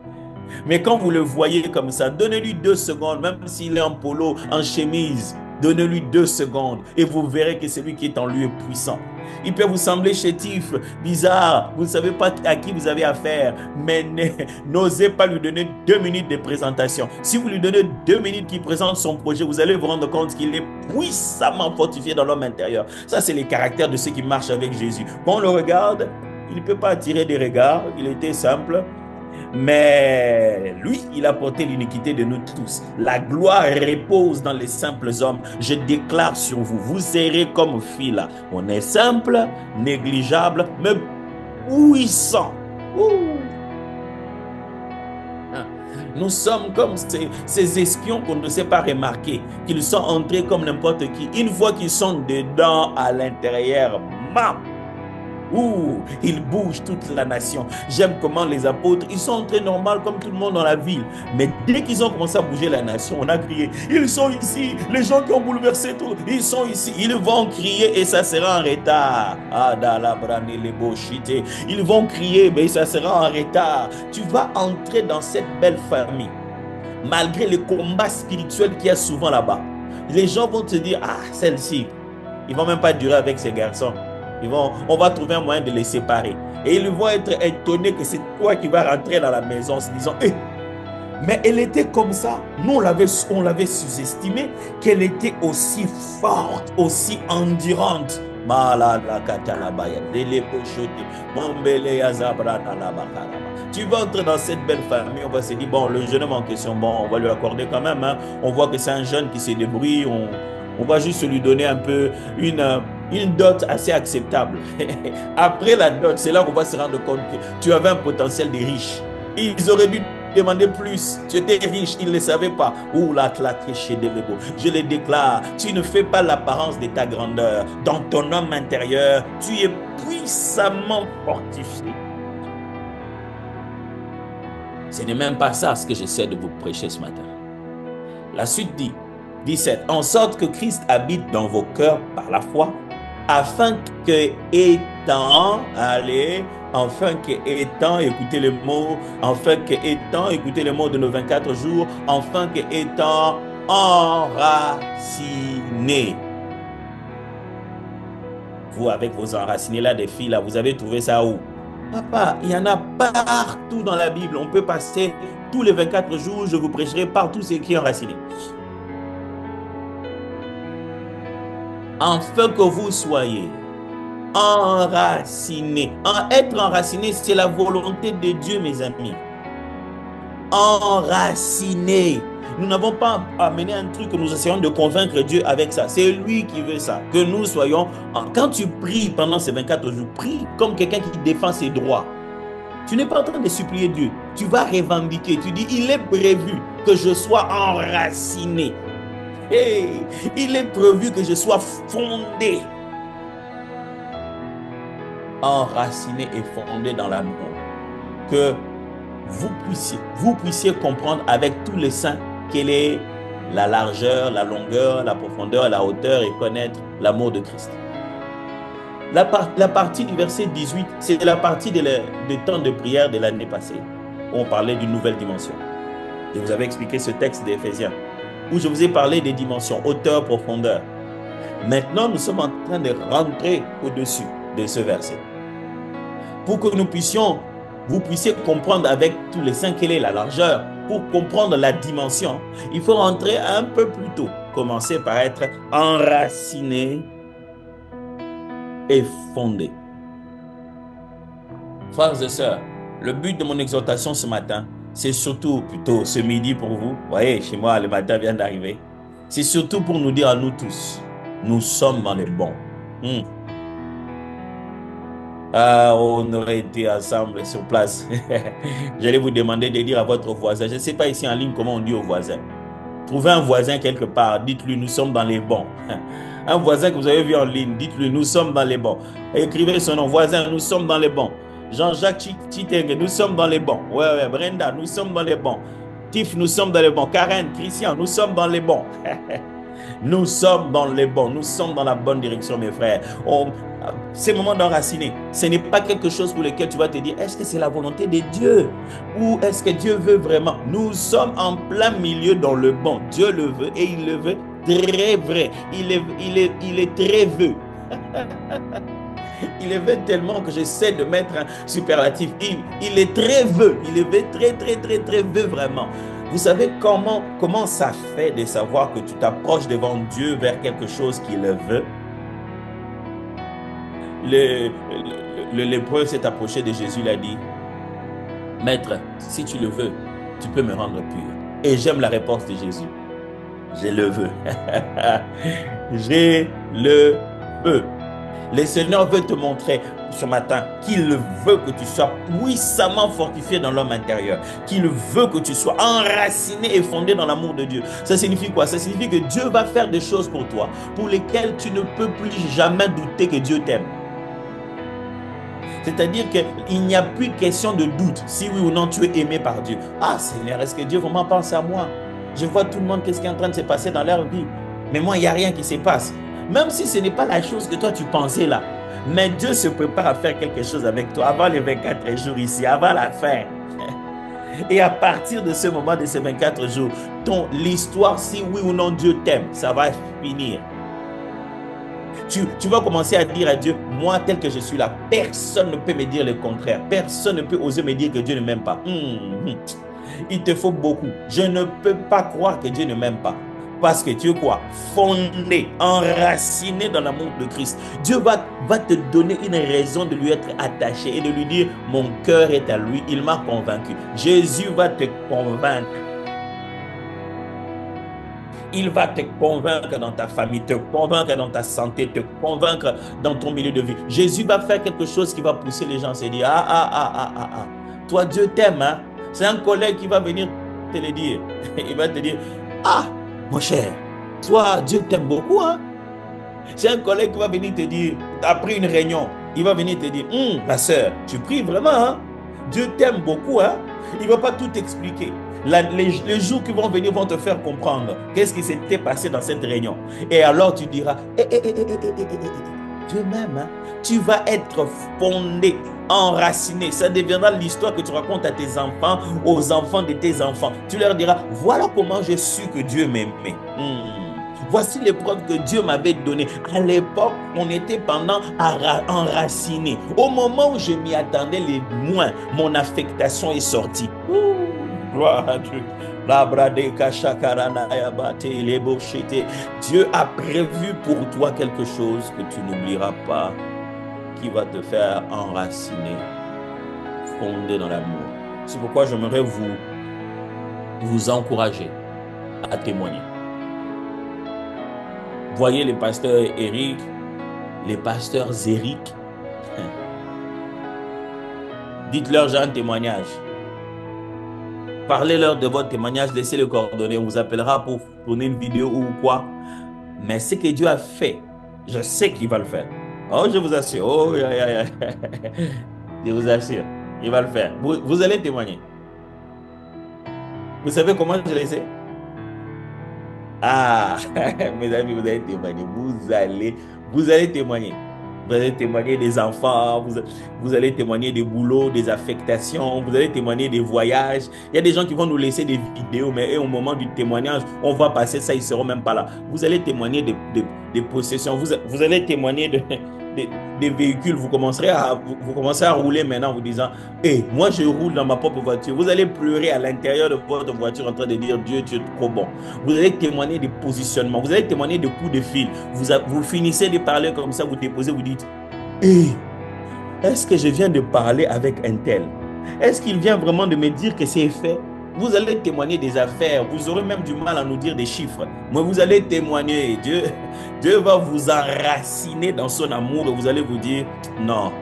A: Mais quand vous le voyez comme ça, donnez-lui 2 secondes, même s'il est en polo, en chemise, donnez-lui 2 secondes et vous verrez que celui qui est en lui est puissant. Il peut vous sembler chétif, bizarre, vous ne savez pas à qui vous avez affaire, mais n'osez pas lui donner 2 minutes de présentation. Si vous lui donnez 2 minutes qu'il présente son projet, vous allez vous rendre compte qu'il est puissamment fortifié dans l'homme intérieur. Ça, c'est les caractères de ceux qui marchent avec Jésus. Quand on le regarde, il ne peut pas attirer des regards, il était simple. Mais lui, il a porté l'iniquité de nous tous. La gloire repose dans les simples hommes. Je déclare sur vous, vous serez comme Fila. On est simple, négligeable, mais puissant. Nous sommes comme ces espions qu'on ne sait pas remarquer, qu'ils sont entrés comme n'importe qui. Une fois qu'ils sont dedans, à l'intérieur, bam! Ils bougent toute la nation. J'aime comment les apôtres, ils sont entrés normal comme tout le monde dans la ville. Mais dès qu'ils ont commencé à bouger la nation, on a crié, ils sont ici, les gens qui ont bouleversé tout, ils sont ici. Ils vont crier et ça sera en retard. Ils vont crier, mais ça sera en retard. Tu vas entrer dans cette belle famille. Malgré les combats spirituels qu'il y a souvent là-bas, les gens vont te dire, ah, celle-ci, ils ne vont même pas durer avec ces garçons. On va trouver un moyen de les séparer. Et ils vont être étonnés que c'est toi qui vas rentrer dans la maison en se disant, hey, mais elle était comme ça. Nous, on l'avait sous-estimé, qu'elle était aussi forte, aussi endurante. Tu vas entrer dans cette belle famille, on va se dire, bon, le jeune homme en question, bon, on va lui accorder quand même, hein. On voit que c'est un jeune qui se débrouille, on va juste lui donner un peu une dot assez acceptable. Après la dot, c'est là qu'on va se rendre compte que tu avais un potentiel de riche. Ils auraient dû demander plus. Tu étais riche, ils ne le savaient pas. Ouh la claqué chez Delego. Je le déclare, tu ne fais pas l'apparence de ta grandeur. Dans ton homme intérieur, tu es puissamment fortifié. Ce n'est même pas ça ce que j'essaie de vous prêcher ce matin. La suite dit, 17, en sorte que Christ habite dans vos cœurs par la foi, afin que étant, écoutez le mot, écoutez le mot de nos 24 jours, enfin que étant enraciné. Vous, avec vos enracinés là, des filles là, vous avez trouvé ça où? Papa, il y en a partout dans la Bible. On peut passer tous les 24 jours, je vous prêcherai partout ce qui est enraciné. Afin que vous soyez enracinés. Être enraciné, c'est la volonté de Dieu, mes amis. Enraciné. Nous n'avons pas amené un truc que nous essayons de convaincre Dieu avec ça. C'est lui qui veut ça. Que nous soyons... Quand tu pries pendant ces 24 jours, prie comme quelqu'un qui défend ses droits. Tu n'es pas en train de supplier Dieu. Tu vas revendiquer. Tu dis, il est prévu que je sois enraciné. Hey, il est prévu que je sois fondé. Enraciné et fondé dans l'amour. Que vous puissiez comprendre avec tous les saints quelle est la largeur, la longueur, la profondeur, la hauteur et connaître l'amour de Christ. La partie du verset 18, c'est la partie des temps de prière de l'année passée, où on parlait d'une nouvelle dimension. Je vous avais expliqué ce texte d'Éphésiens, où je vous ai parlé des dimensions, hauteur, profondeur. Maintenant, nous sommes en train de rentrer au-dessus de ce verset. Pour que vous puissiez comprendre avec tous les saints quelle est la largeur. Pour comprendre la dimension, il faut rentrer un peu plus tôt. Commencer par être enraciné et fondé. Frères et sœurs, le but de mon exhortation ce matin, c'est surtout, plutôt ce midi pour vous, vous voyez, chez moi, le matin vient d'arriver, c'est surtout pour nous dire à nous tous, nous sommes dans les bons. Ah, on aurait été ensemble sur place. J'allais vous demander de dire à votre voisin, je ne sais pas ici en ligne comment on dit au voisin. Trouvez un voisin quelque part, dites-lui, nous sommes dans les bons. Un voisin que vous avez vu en ligne, dites-lui, nous sommes dans les bons. Écrivez son nom, voisin, nous sommes dans les bons. Jean-Jacques Chiteng, nous sommes dans les bons. Ouais, Brenda, nous sommes dans les bons. Tiff, nous sommes dans les bons. Karen, Christian, nous sommes dans les bons. Nous sommes dans les bons. Nous sommes dans la bonne direction, mes frères. Ces moments d'enraciner, ce n'est pas quelque chose pour lequel tu vas te dire, est-ce que c'est la volonté de Dieu? Ou est-ce que Dieu veut vraiment? Nous sommes en plein milieu dans le bon. Dieu le veut et il le veut très vrai. Il est très vœu. Il est veut tellement que j'essaie de mettre un superlatif. Il est très vœu. Il est veut très vœu vraiment. Vous savez comment ça fait de savoir que tu t'approches devant Dieu vers quelque chose qu'il veut? Le lépreux s'est approché de Jésus, il a dit, Maître, si tu le veux, tu peux me rendre pur. Et j'aime la réponse de Jésus. Je le veux. Je le veux. Le Seigneur veut te montrer ce matin qu'il veut que tu sois puissamment fortifié dans l'homme intérieur, qu'il veut que tu sois enraciné et fondé dans l'amour de Dieu. Ça signifie quoi? Ça signifie que Dieu va faire des choses pour toi pour lesquelles tu ne peux plus jamais douter que Dieu t'aime. C'est-à-dire qu'il n'y a plus question de doute si oui ou non tu es aimé par Dieu. Ah Seigneur, est-ce que Dieu vraiment pense à moi? Je vois tout le monde, qu'est-ce qui est en train de se passer dans leur vie. Mais moi, il n'y a rien qui se passe. Même si ce n'est pas la chose que toi tu pensais là. Mais Dieu se prépare à faire quelque chose avec toi avant les 24 jours ici, avant la fin. Et à partir de ce moment, de ces 24 jours, l'histoire, si oui ou non Dieu t'aime, ça va finir. Tu vas commencer à dire à Dieu, moi tel que je suis là, personne ne peut me dire le contraire. Personne ne peut oser me dire que Dieu ne m'aime pas. Il te faut beaucoup. Je ne peux pas croire que Dieu ne m'aime pas. Parce que tu es quoi? Fondé, enraciné dans l'amour de Christ. Dieu va te donner une raison de lui être attaché et de lui dire, mon cœur est à lui, il m'a convaincu. Jésus va te convaincre. Il va te convaincre dans ta famille, te convaincre dans ta santé, te convaincre dans ton milieu de vie. Jésus va faire quelque chose qui va pousser les gens à se dire, toi Dieu t'aime, hein? C'est un collègue qui va venir te le dire. Il va te dire, ah, mon cher, toi Dieu t'aime beaucoup, hein? C'est un collègue qui va venir te dire, après une réunion, il va venir te dire, ma soeur, tu pries vraiment, hein? Dieu t'aime beaucoup, hein? Il ne va pas tout expliquer. Les jours qui vont venir vont te faire comprendre qu'est-ce qui s'était passé dans cette réunion. Et alors tu diras, Dieu m'aime, hein? Tu vas être fondé, enraciné. Ça deviendra l'histoire que tu racontes à tes enfants, aux enfants de tes enfants. Tu leur diras, voilà comment j'ai su que Dieu m'aimait. Voici les preuves que Dieu m'avait données. À l'époque, on était pendant enraciné. Au moment où je m'y attendais le moins, mon affectation est sortie. Gloire à Dieu. Dieu a prévu pour toi quelque chose que tu n'oublieras pas, qui va te faire enraciner, fonder dans l'amour. C'est pourquoi j'aimerais vous encourager à témoigner. Voyez les pasteurs Eric, les pasteurs Eric. Dites-leur, j'ai un témoignage. Parlez-leur de votre témoignage, laissez les coordonnées. On vous appellera pour tourner une vidéo ou quoi. Mais ce que Dieu a fait, je sais qu'il va le faire. Oh, je vous assure. Oh, je vous assure. Il va le faire. Vous allez témoigner. Vous savez comment je le sais? Ah, mes amis, vous allez témoigner. Vous allez témoigner. Vous allez témoigner des enfants, vous allez témoigner des boulots, des affectations, vous allez témoigner des voyages. Il y a des gens qui vont nous laisser des vidéos, mais au moment du témoignage, on va passer ça, ils ne seront même pas là. Vous allez témoigner des possessions, vous allez témoigner des véhicules. Vous commencerez à rouler maintenant en vous disant, moi je roule dans ma propre voiture. Vous allez pleurer à l'intérieur de votre voiture en train de dire, Dieu, tu es trop bon. Vous allez témoigner des positionnements, vous allez témoigner des coups de fil. Vous finissez de parler comme ça, vous déposez, vous dites, est-ce que je viens de parler avec un tel? Est-ce qu'il vient vraiment de me dire que c'est fait? Vous allez témoigner des affaires. Vous aurez même du mal à nous dire des chiffres. Mais vous allez témoigner. Dieu va vous enraciner dans son amour et vous allez vous dire, non,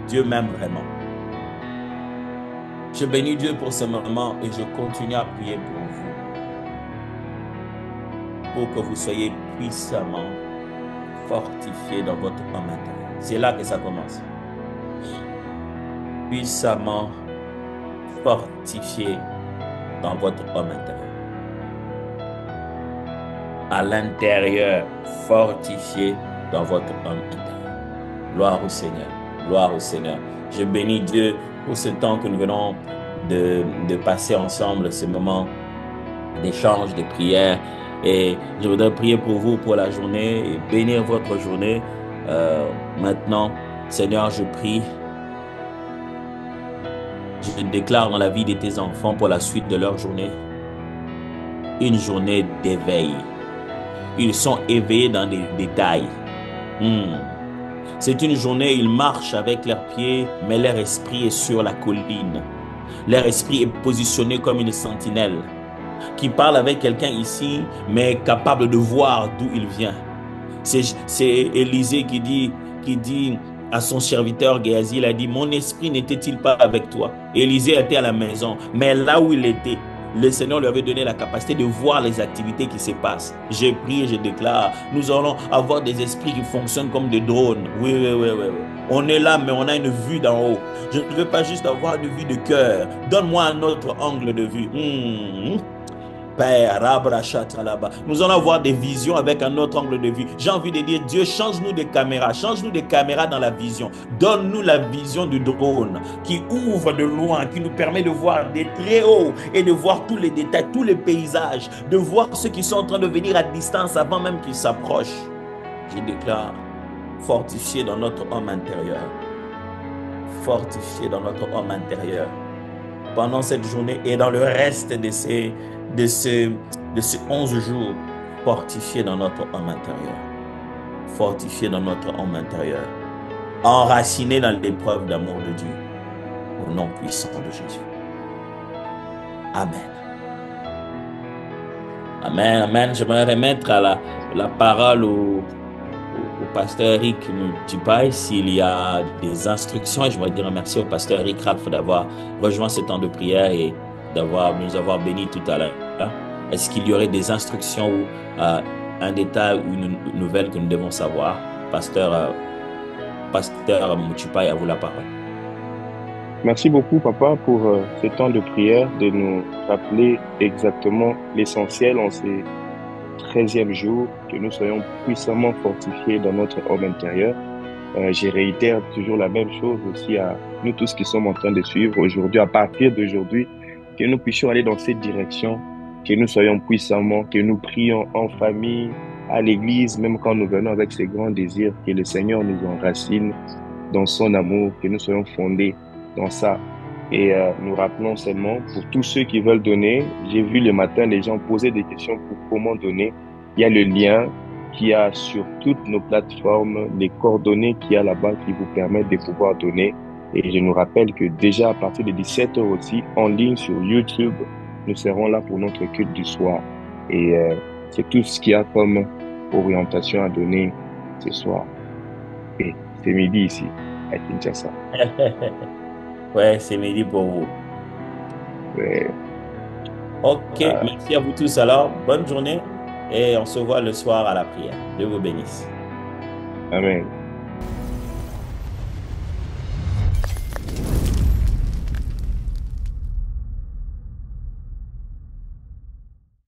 A: Dieu m'aime vraiment. Je bénis Dieu pour ce moment et je continue à prier pour vous. Pour que vous soyez puissamment fortifiés dans votre âme intérieure. C'est là que ça commence. Puissamment fortifiés dans votre homme intérieur. À l'intérieur, fortifié dans votre homme intérieur. Gloire au Seigneur. Gloire au Seigneur. Je bénis Dieu pour ce temps que nous venons de passer ensemble, ce moment d'échange, de prière. Et je voudrais prier pour vous pour la journée et bénir votre journée. Maintenant, Seigneur, je prie. Je déclare dans la vie de tes enfants pour la suite de leur journée, une journée d'éveil. Ils sont éveillés dans des détails. C'est une journée, ils marchent avec leurs pieds, mais leur esprit est sur la colline. Leur esprit est positionné comme une sentinelle qui parle avec quelqu'un ici, mais capable de voir d'où il vient. C'est Élisée qui dit à son serviteur Géasi, il a dit, mon esprit n'était-il pas avec toi? Élisée était à la maison, mais là où il était, le Seigneur lui avait donné la capacité de voir les activités qui se passent. J'ai prié, je déclare, nous allons avoir des esprits qui fonctionnent comme des drones. Oui. On est là, mais on a une vue d'en haut. Je ne veux pas juste avoir une vue de cœur. Donne-moi un autre angle de vue. Père, nous allons avoir des visions avec un autre angle de vue. J'ai envie de dire, Dieu, change-nous des caméras. Change-nous des caméras dans la vision. Donne-nous la vision du drone qui ouvre de loin, qui nous permet de voir des très hauts et de voir tous les détails, tous les paysages, de voir ceux qui sont en train de venir à distance avant même qu'ils s'approchent. Je déclare, fortifié dans notre homme intérieur. Fortifié dans notre homme intérieur. Pendant cette journée et dans le reste de ces 11 jours, fortifié dans notre homme intérieur. Fortifié dans notre homme intérieur. Enraciné dans l'épreuve d'amour de Dieu. Au nom puissant de Jésus. Amen. Amen, amen. J'aimerais remettre à la parole au pasteur Eric Mutupai s'il y a des instructions. Et j'aimerais dire merci au pasteur Eric Ralph d'avoir rejoint ce temps de prière et nous avoir bénis tout à l'heure. Est-ce qu'il y aurait des instructions ou un détail ou une nouvelle que nous devons savoir? Pasteur Mutupai, à vous la parole.
B: Merci beaucoup, Papa, pour ce temps de prière, de nous rappeler exactement l'essentiel en ces 13e jours, que nous soyons puissamment fortifiés dans notre homme intérieur. Je réitère toujours la même chose aussi à nous tous qui sommes en train de suivre aujourd'hui, à partir d'aujourd'hui, que nous puissions aller dans cette direction, que nous soyons puissamment, que nous prions en famille, à l'église, même quand nous venons avec ces grands désirs, que le Seigneur nous enracine dans son amour, que nous soyons fondés dans ça. Et nous rappelons seulement, pour tous ceux qui veulent donner, j'ai vu le matin les gens poser des questions pour comment donner. Il y a le lien qu'il y a sur toutes nos plateformes, les coordonnées qu'il y a là-bas qui vous permettent de pouvoir donner. Et je nous rappelle que déjà à partir de 17h aussi, en ligne sur YouTube, nous serons là pour notre culte du soir. Et c'est tout ce qu'il y a comme orientation à donner ce soir. Et c'est midi ici, à Kinshasa.
A: Ouais, c'est midi pour vous.
B: Ouais.
A: Ok, merci à vous tous alors. Bonne journée et on se voit le soir à la prière. Dieu vous bénisse.
B: Amen.